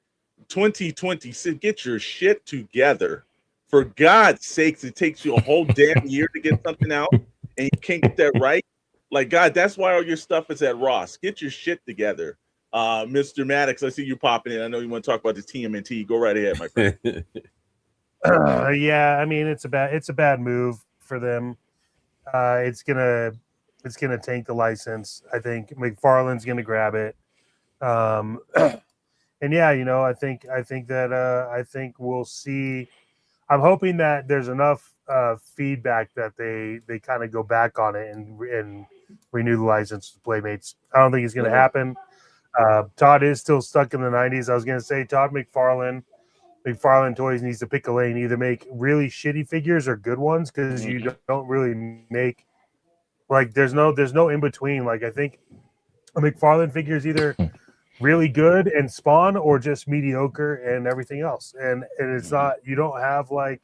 [SPEAKER 7] 2020, get your shit together. For God's sakes, it takes you a whole damn year to get something out, and you can't get that right. Like, God, that's why all your stuff is at Ross. Get your shit together. Mr. Maddox, I see you popping in. I know you want to talk about the TMNT. Go right ahead, my friend.
[SPEAKER 9] Yeah, I mean, it's a bad move for them. It's gonna tank the license. I think McFarlane's gonna grab it. And yeah, you know, I think we'll see. I'm hoping that there's enough feedback that they kind of go back on it and renew the license to Playmates. I don't think it's going to happen. Todd is still stuck in the 90s. I was going to say Todd McFarlane Toys needs to pick a lane, either make really shitty figures or good ones, because you don't really make, like, there's no in between. Like, I think a McFarlane figure is either really good and Spawn, or just mediocre and everything else. And it's not, you don't have, like,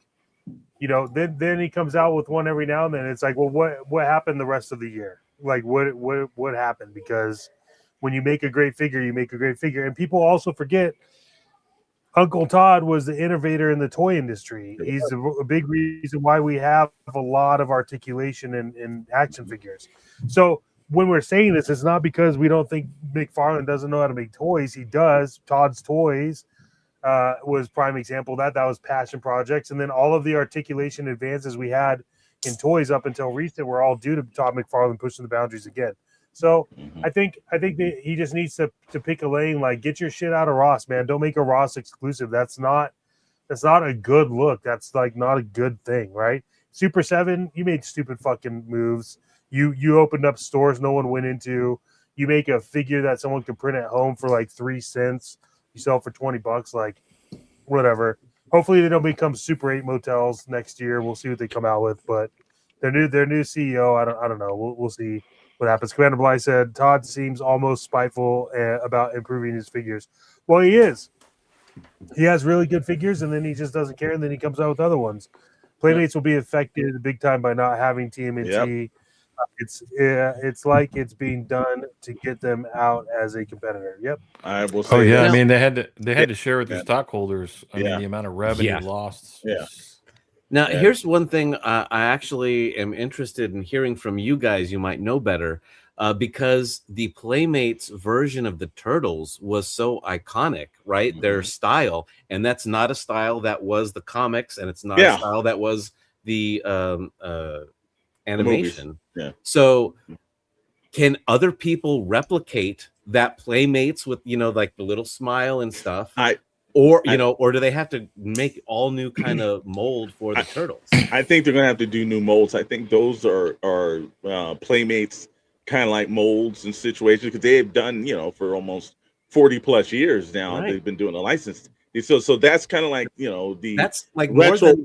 [SPEAKER 9] you know, then he comes out with one every now and then. It's like, well, what happened the rest of the year? Like, what happened? Because when you make a great figure, you make a great figure. And people also forget Uncle Todd was the innovator in the toy industry. He's a big reason why we have a lot of articulation in action figures. So when we're saying this, it's not because we don't think McFarlane doesn't know how to make toys. He does. Todd's Toys was prime example of that. That was passion projects. And then all of the articulation advances we had in toys up until recent were all due to Todd McFarlane pushing the boundaries again. So I think that he just needs to pick a lane. Like, get your shit out of Ross, man. Don't make a Ross exclusive. That's not a good look. That's, like, not a good thing, right? Super 7, you made stupid fucking moves. You opened up stores no one went into. You make a figure that someone could print at home for like 3 cents. You sell it for $20. Like, whatever. Hopefully they don't become Super 8 motels next year. We'll see what they come out with. But their new CEO, I don't know. We'll see what happens. Commander Bly said Todd seems almost spiteful about improving his figures. Well, he is. He has really good figures, and then he just doesn't care, and then he comes out with other ones. Playmates will be affected big time by not having TMNT. Yep. It's like it's being done to get them out as a competitor. Yep.
[SPEAKER 7] I will say.
[SPEAKER 4] Oh yeah, I mean they had to share with their stockholders. I mean the amount of revenue lost.
[SPEAKER 7] Yeah.
[SPEAKER 8] Now here's one thing I actually am interested in hearing from you guys. You might know better, because the Playmates version of the Turtles was so iconic, right? Their style, and that's not a style that was the comics, and it's not a style that was the animation.
[SPEAKER 7] Yeah.
[SPEAKER 8] So can other people replicate that Playmates with, you know, like the little smile and stuff? Or do they have to make all new kind of mold for the turtles?
[SPEAKER 7] I think they're gonna have to do new molds. I think those are Playmates kind of like molds and situations, because they have done, you know, for almost 40 plus years now.
[SPEAKER 8] Right.
[SPEAKER 7] They've been doing a license. So that's kind of like, you know, the
[SPEAKER 8] That's like
[SPEAKER 7] retro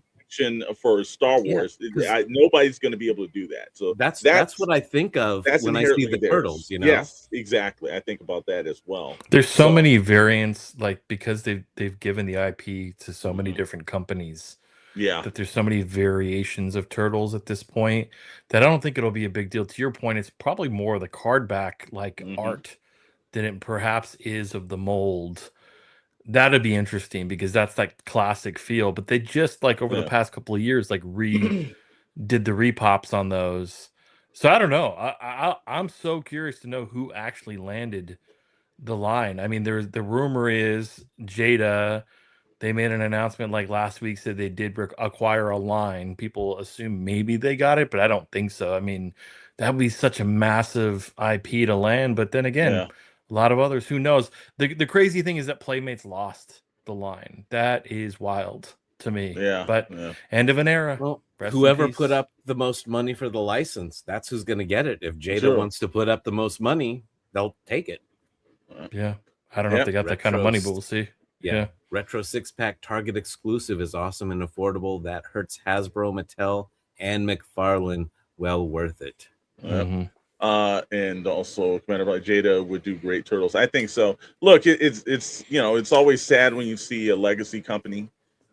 [SPEAKER 7] for Star Wars.
[SPEAKER 8] Yeah,
[SPEAKER 7] nobody's going to be able to do that. So
[SPEAKER 8] that's what I think of when I see the turtles. You know,
[SPEAKER 7] yes, exactly. I think about that as well.
[SPEAKER 4] There's so many variants, like, because they've given the IP to so many different companies.
[SPEAKER 7] Yeah,
[SPEAKER 4] that there's so many variations of turtles at this point that I don't think it'll be a big deal. To your point, it's probably more the card back like art than it perhaps is of the mold. That'd be interesting because that's like classic feel. But they just like over the past couple of years, like did the repops on those. So I don't know. I'm so curious to know who actually landed the line. I mean, the rumor is Jada. They made an announcement like last week, said they did acquire a line. People assume maybe they got it, but I don't think so. I mean, that would be such a massive IP to land. But then again, a lot of others, who knows? The crazy thing is that Playmates lost the line. That is wild to me.
[SPEAKER 7] Yeah.
[SPEAKER 4] But end of an era.
[SPEAKER 8] Well, whoever put up the most money for the license, that's who's going to get it. If Jada wants to put up the most money, they'll take it.
[SPEAKER 4] Yeah. I don't know if they got that kind of money, but we'll see. Yeah.
[SPEAKER 8] Retro 6-pack Target exclusive is awesome and affordable. That hurts Hasbro, Mattel, and McFarlane. Well worth it.
[SPEAKER 7] And also Commander by Jada would do great turtles. I think so. Look, it's you know, it's always sad when you see a legacy company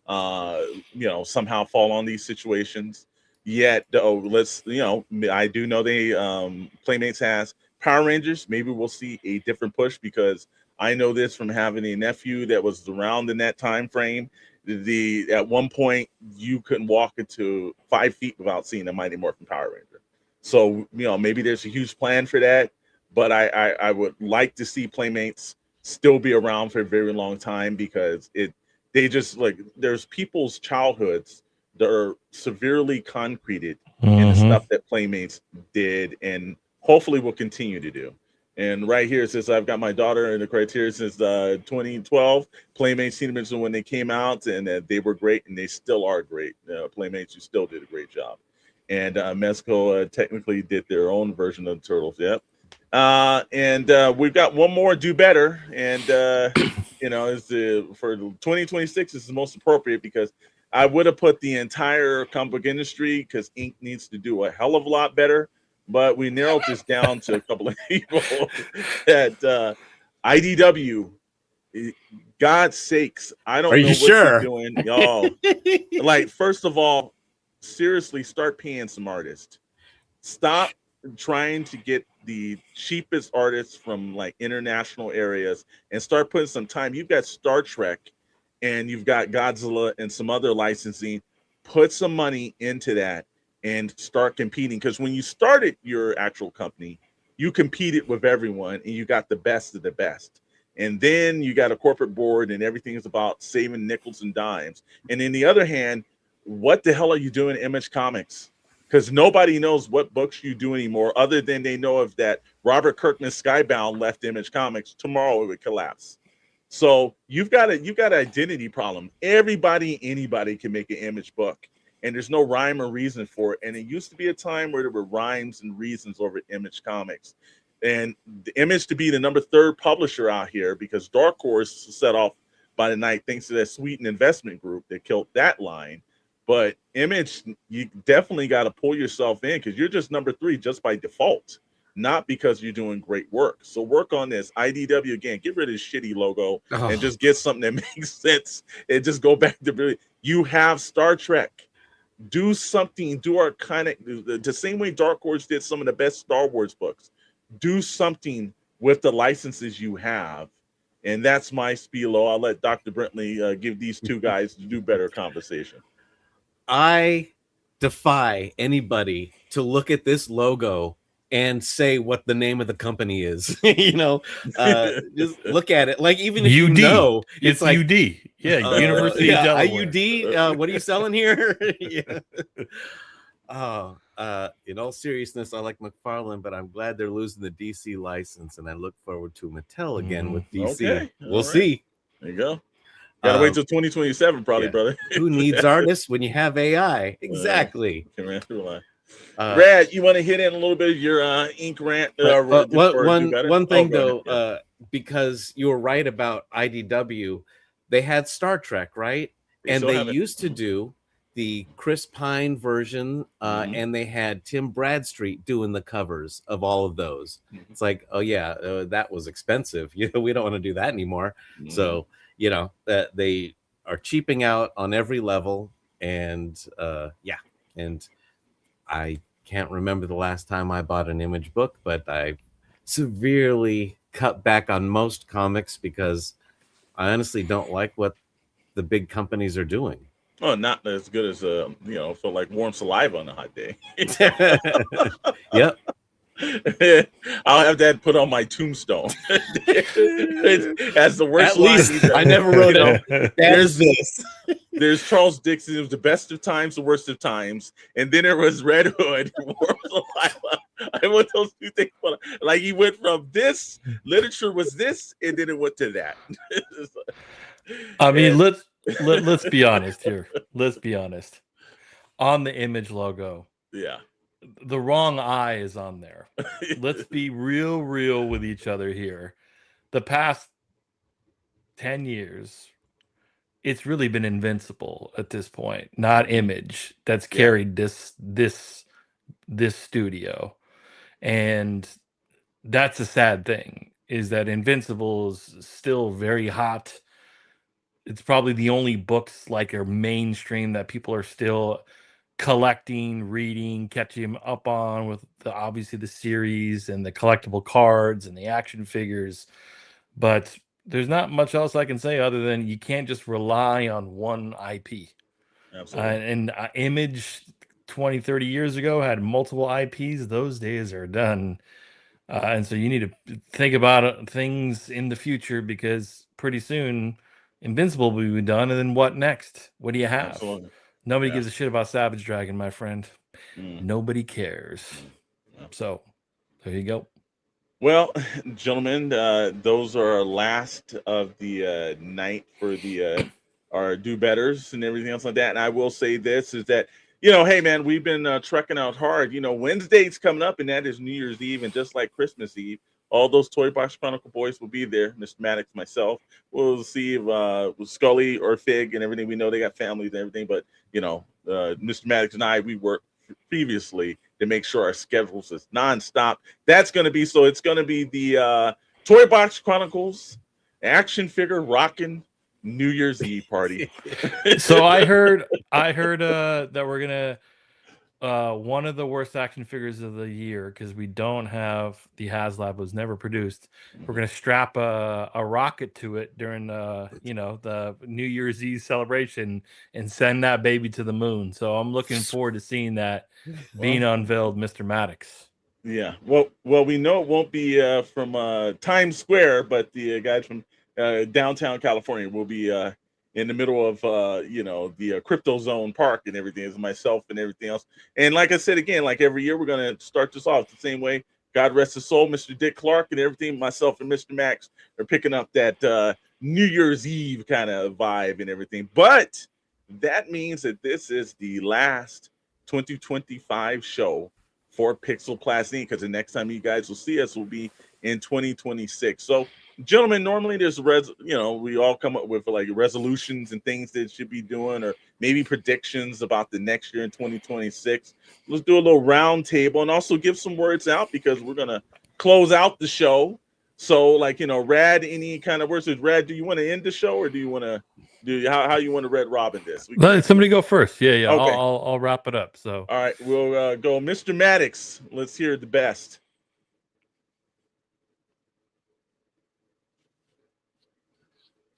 [SPEAKER 7] you know, somehow fall on these situations. Yet I do know they Playmates has Power Rangers. Maybe we'll see a different push, because I know this from having a nephew that was around in that time frame. At one point you couldn't walk into 5 feet without seeing a Mighty Morphin Power Ranger. So, you know, maybe there's a huge plan for that, but I would like to see Playmates still be around for a very long time, because they just, like, there's people's childhoods that are severely concreted in the stuff that Playmates did and hopefully will continue to do. And right here it says, I've got my daughter in the criteria since 2012. Playmates seen them when they came out, and they were great, and they still are great. Playmates, you still did a great job. And Mezco technically did their own version of the Turtles. Yep. And we've got one more, Do Better. And, you know, for 2026, this is the most appropriate, because I would have put the entire comic book industry, because ink needs to do a hell of a lot better. But we narrowed this down to a couple of people that IDW, God's sakes, I don't know what you're doing. Y'all, like, first of all, seriously, start paying some artists. Stop trying to get the cheapest artists from like international areas and start putting some time. You've got Star Trek and you've got Godzilla and some other licensing. Put some money into that and start competing, because when you started your actual company, you competed with everyone and you got the best of the best. And then you got a corporate board and everything is about saving nickels and dimes. And in the other hand, what the hell are you doing Image Comics? Because nobody knows what books you do anymore, other than they know if that Robert Kirkman's Skybound left Image Comics, tomorrow it would collapse. So you've got an identity problem. Anybody can make an Image book, and there's no rhyme or reason for it. And it used to be a time where there were rhymes and reasons over Image Comics. And the Image to be the number 3rd publisher out here, because Dark Horse set off by the night thanks to that Sweeten investment group that killed that line. But Image, you definitely got to pull yourself in, because you're just number 3 just by default, not because you're doing great work. So work on this. IDW, again, get rid of this shitty logo and just get something that makes sense and just go back to really. You have Star Trek. Do something. Do our kind of the same way Dark Horse did some of the best Star Wars books. Do something with the licenses you have. And that's my spiel. I'll let Dr. Brentley give these two guys to do better conversation.
[SPEAKER 8] I defy anybody to look at this logo and say what the name of the company is. You know, just look at it. Like, even if
[SPEAKER 4] UD.
[SPEAKER 8] you know,
[SPEAKER 4] it's like UD. Yeah, University of Delaware.
[SPEAKER 8] IUD. What are you selling here? Yeah. in all seriousness, I like McFarlane, but I'm glad they're losing the DC license, and I look forward to Mattel again with DC.
[SPEAKER 7] Okay,
[SPEAKER 8] We'll
[SPEAKER 7] all
[SPEAKER 8] see.
[SPEAKER 7] There you go. Gotta wait till 2027, probably,
[SPEAKER 8] yeah.
[SPEAKER 7] brother.
[SPEAKER 8] Who needs artists when you have AI? Exactly.
[SPEAKER 7] Brad, you want to hit in a little bit of your ink rant?
[SPEAKER 8] One thing though, because you were right about IDW, they had Star Trek, right? They used to do the Chris Pine version, and they had Tim Bradstreet doing the covers of all of those. It's like, oh yeah, that was expensive. We don't want to do that anymore. So they are cheaping out on every level, and and I can't remember the last time I bought an Image book, but I severely cut back on most comics because I honestly don't like what the big companies are doing.
[SPEAKER 7] Oh, not as good as so like warm saliva on a hot day.
[SPEAKER 8] Yep.
[SPEAKER 7] I'll have that put on my tombstone. As the worst.
[SPEAKER 8] At least I never wrote it. There's this.
[SPEAKER 7] There's Charles Dixon. It was the best of times, the worst of times, and then there was Red Hood. Warm saliva. I want those two things. Like he went from this literature was this, and then it went to that.
[SPEAKER 4] I mean, let's be honest here. Let's be honest. On the Image logo,
[SPEAKER 7] yeah,
[SPEAKER 4] the wrong eye is on there. Let's be real with each other here. The past 10 years, it's really been Invincible at this point, not Image, that's carried this studio. And that's a sad thing, is that Invincible is still very hot. It's probably the only books like are mainstream that people are still collecting, reading, catching up on, with obviously the series and the collectible cards and the action figures. But there's not much else I can say other than you can't just rely on one IP.
[SPEAKER 7] Absolutely.
[SPEAKER 4] Image 20, 30 years ago had multiple IPs. Those days are done. And so you need to think about things in the future, because pretty soon Invincible will be done, and then what next? What do you have?
[SPEAKER 7] Absolutely.
[SPEAKER 4] Nobody gives a shit about Savage Dragon, my friend. Nobody cares. So there you go.
[SPEAKER 7] Well, gentlemen, those are our last of the night for the our do-betters and everything else like that. And I will say this is that, hey man, we've been trekking out hard. Wednesday's coming up, and that is New Year's Eve, and just like Christmas Eve, all those Toy Box Chronicle boys will be there. Mr. Maddox, myself, we'll see if Scully or Fig and everything. We know they got families and everything, but Mr. Maddox and I, we worked previously to make sure our schedules is nonstop. It's going to be the Toy Box Chronicles action figure rocking New Year's Eve party.
[SPEAKER 4] So I heard that we're gonna one of the worst action figures of the year, because we don't have the HasLab, was never produced. We're gonna strap a rocket to it during the New Year's Eve celebration and send that baby to the moon. So I'm looking forward to seeing that being unveiled, Mr. Maddox.
[SPEAKER 7] Yeah, well, we know it won't be from Times Square, but the guys from downtown California will be in the middle of the Crypto Zone Park and everything, as myself and everything else. And like I said again, like every year, we're gonna start this off the same way. God rest his soul, Mr. Dick Clark and everything. Myself and Mr. Max are picking up that New Year's Eve kind of vibe and everything. But that means that this is the last 2025 show for Pixel Plastic, because the next time you guys will see us will be in 2026. So, gentlemen, normally there's we all come up with like resolutions and things that should be doing, or maybe predictions about the next year in 2026. Let's do a little round table and also give some words out, because we're gonna close out the show. So, Rad, any kind of words? Rad, do you want to end the show, or do you want to how you want to Red Robin this?
[SPEAKER 4] Let somebody go first. Yeah.
[SPEAKER 7] Okay.
[SPEAKER 4] I'll wrap it up. So
[SPEAKER 7] all right, we'll go Mr. Maddox. Let's hear the best.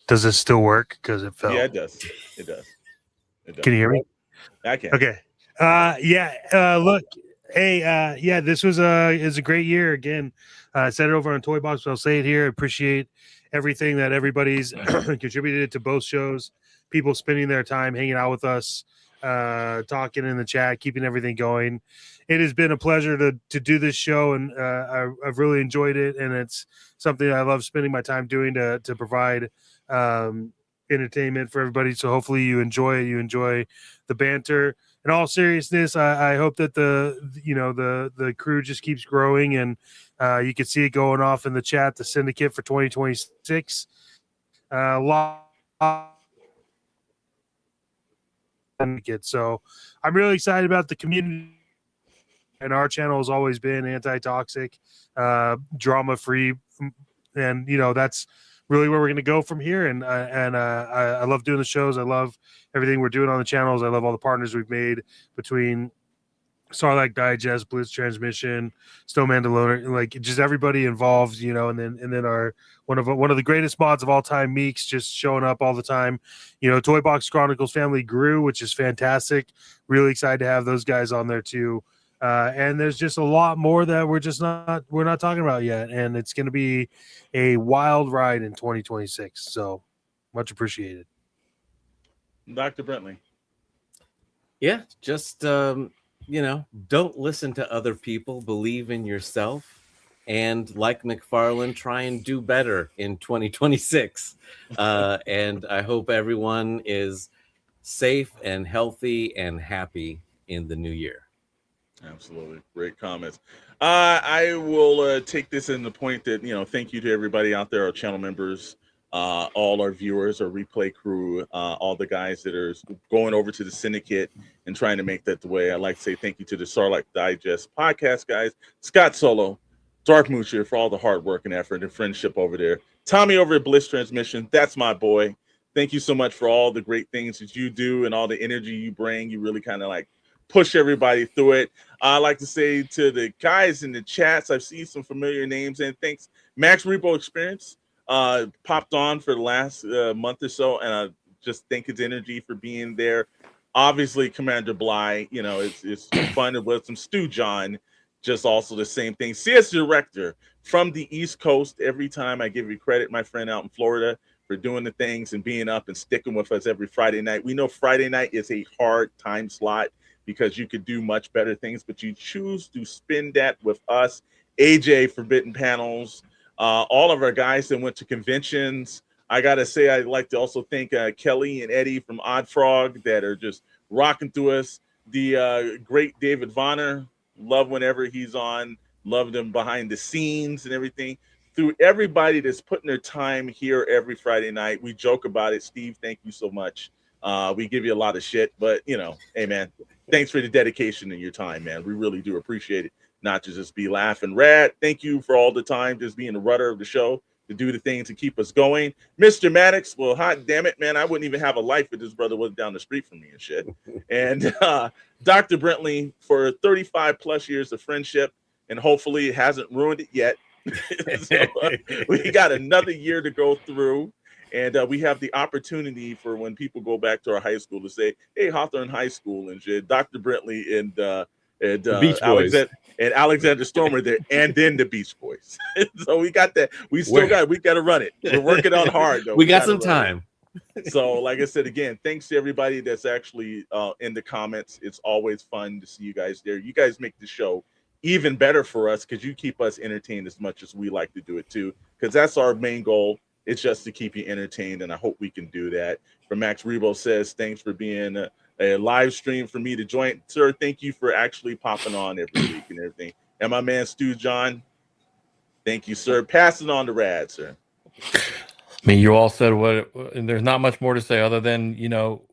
[SPEAKER 9] Does this still work? Because it fell.
[SPEAKER 7] Yeah, it does. It does.
[SPEAKER 9] Can you hear me?
[SPEAKER 7] I can.
[SPEAKER 9] Okay. Look. Hey. This was a great year again. I said it over on Toy Box, but I'll say it here. I appreciate everything that everybody's contributed to both shows. People spending their time hanging out with us, talking in the chat, keeping everything going. It has been a pleasure to do this show, and I've really enjoyed it, and it's something I love spending my time doing to provide entertainment for everybody. So hopefully you enjoy it. You enjoy the banter. In all seriousness, I hope that the crew just keeps growing, and you can see it going off in the chat. The syndicate for 2026. So I'm really excited about the community, and our channel has always been anti-toxic, drama-free, and that's really where we're going to go from here. And I love doing the shows. I love everything we're doing on the channels. I love all the partners we've made between Sarlacc Digest, Blitz Transmission, Snow Mandalorian, like just everybody involved, and then our one of the greatest mods of all time, Meeks, just showing up all the time. Toy Box Chronicles family grew, which is fantastic. Really excited to have those guys on there too. And there's just a lot more that we're not talking about yet, and it's going to be a wild ride in 2026. So much appreciated.
[SPEAKER 7] Dr. Brentley.
[SPEAKER 8] Yeah, just don't listen to other people, believe in yourself, and like McFarlane, try and do better in 2026. And I hope everyone is safe and healthy and happy in the new year.
[SPEAKER 7] Absolutely. Great comments. I will take this in the point that, thank you to everybody out there, our channel members, all our viewers, our replay crew, all the guys that are going over to the syndicate and trying to make that the way. I'd like to say thank you to the Sarlacc Digest podcast guys, Scott Solo, Dark Moocher for all the hard work and effort and friendship over there. Tommy over at Bliss Transmission, that's my boy. Thank you so much for all the great things that you do and all the energy you bring. You really kind of like push everybody through it. I'd like to say to the guys in the chats, I've seen some familiar names, and thanks. Max Rebo Experience popped on for the last month or so, and I just thank his energy for being there. Obviously, Commander Bly, it's fun with some Stu John, just also the same thing. CS Director from the East Coast. Every time I give you credit, my friend out in Florida, for doing the things and being up and sticking with us every Friday night. We know Friday night is a hard time slot because you could do much better things, but you choose to spend that with us. AJ, Forbidden Panels, all of our guys that went to conventions. I got to say, I'd like to also thank Kelly and Eddie from Odd Frog that are just rocking through us. The great David Vonner, love whenever he's on, loved him behind the scenes and everything. Through everybody that's putting their time here every Friday night. We joke about it. Steve, thank you so much. We give you a lot of shit, but, hey, man, thanks for the dedication and your time, man. We really do appreciate it. Not to just be laughing. Rad, thank you for all the time just being the rudder of the show, to do the things to keep us going. Mr. Maddox, well, hot damn it, man, I wouldn't even have a life if this brother wasn't down the street from me and shit. And Dr. Brentley, for 35 plus years of friendship, and hopefully it hasn't ruined it yet. So, we got another year to go through, and we have the opportunity for when people go back to our high school to say, hey, Hawthorne High School and shit, Dr. Brentley and
[SPEAKER 8] Beach Boys.
[SPEAKER 7] Alexander Stormer there, and then the Beach Boys. So we got that. We got to run it. We're working on hard though.
[SPEAKER 8] We got some time.
[SPEAKER 7] So like I said, again, thanks to everybody that's actually in the comments. It's always fun to see you guys there. You guys make the show even better for us because you keep us entertained as much as we like to do it too, because that's our main goal. It's just to keep you entertained, and I hope we can do that. From Max Rebo says, thanks for being a live stream for me to join. Sir, thank you for actually popping on every week and everything. And my man Stu John, thank you, sir. Pass it on to Rad, sir.
[SPEAKER 4] I mean, you all said what, and there's not much more to say other than,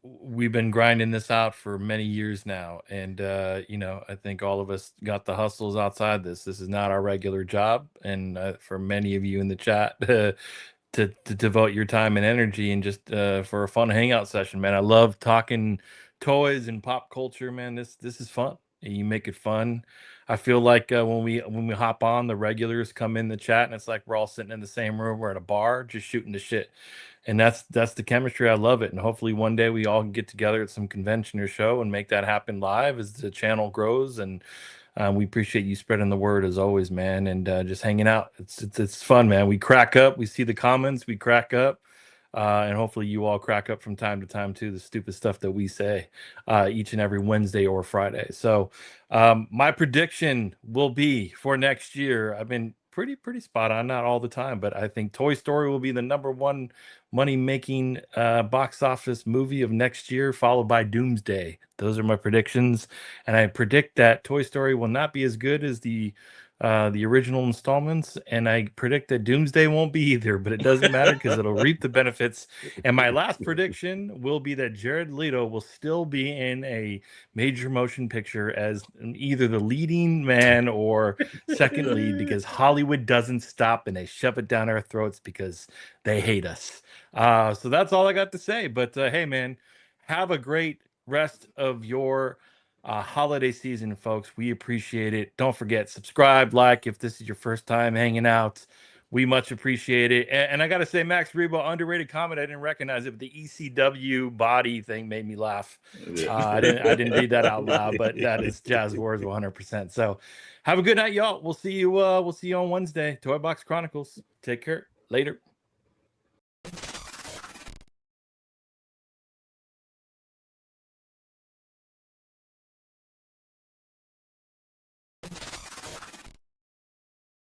[SPEAKER 4] we've been grinding this out for many years now. And, I think all of us got the hustles outside this. This is not our regular job. And for many of you in the chat, to devote your time and energy and just for a fun hangout session, man. I love talking toys and pop culture, man. This is fun. And you make it fun. I feel like when we hop on, the regulars come in the chat and it's like we're all sitting in the same room. We're at a bar just shooting the shit. And that's the chemistry. I love it. And hopefully one day we all can get together at some convention or show and make that happen live as the channel grows. And we appreciate you spreading the word as always, man, and just hanging out. It's fun, man. We crack up. We see the comments. We crack up. And hopefully you all crack up from time to time too, the stupid stuff that we say each and every Wednesday or Friday. So my prediction will be for next year, I've been pretty spot on, not all the time, but I think Toy Story will be the #1 money making box office movie of next year, followed by Doomsday. Those are my predictions, and I predict that Toy Story will not be as good as the original installments, and I predict that Doomsday won't be either, but it doesn't matter because it'll reap the benefits. And my last prediction will be that Jared Leto will still be in a major motion picture as either the leading man or second lead, because Hollywood doesn't stop and they shove it down our throats because they hate us. So that's all I got to say. But hey, man, have a great rest of your holiday season, folks. We appreciate it. Don't forget, subscribe, like if this is your first time hanging out. We much appreciate it. And I gotta say, Max Rebo, underrated comment. I didn't recognize it, but the ECW body thing made me laugh. I didn't read that out loud, but that is Jazz Wars 100%. So have a good night, y'all. We'll see you on Wednesday. Toy Box Chronicles. Take care. Later.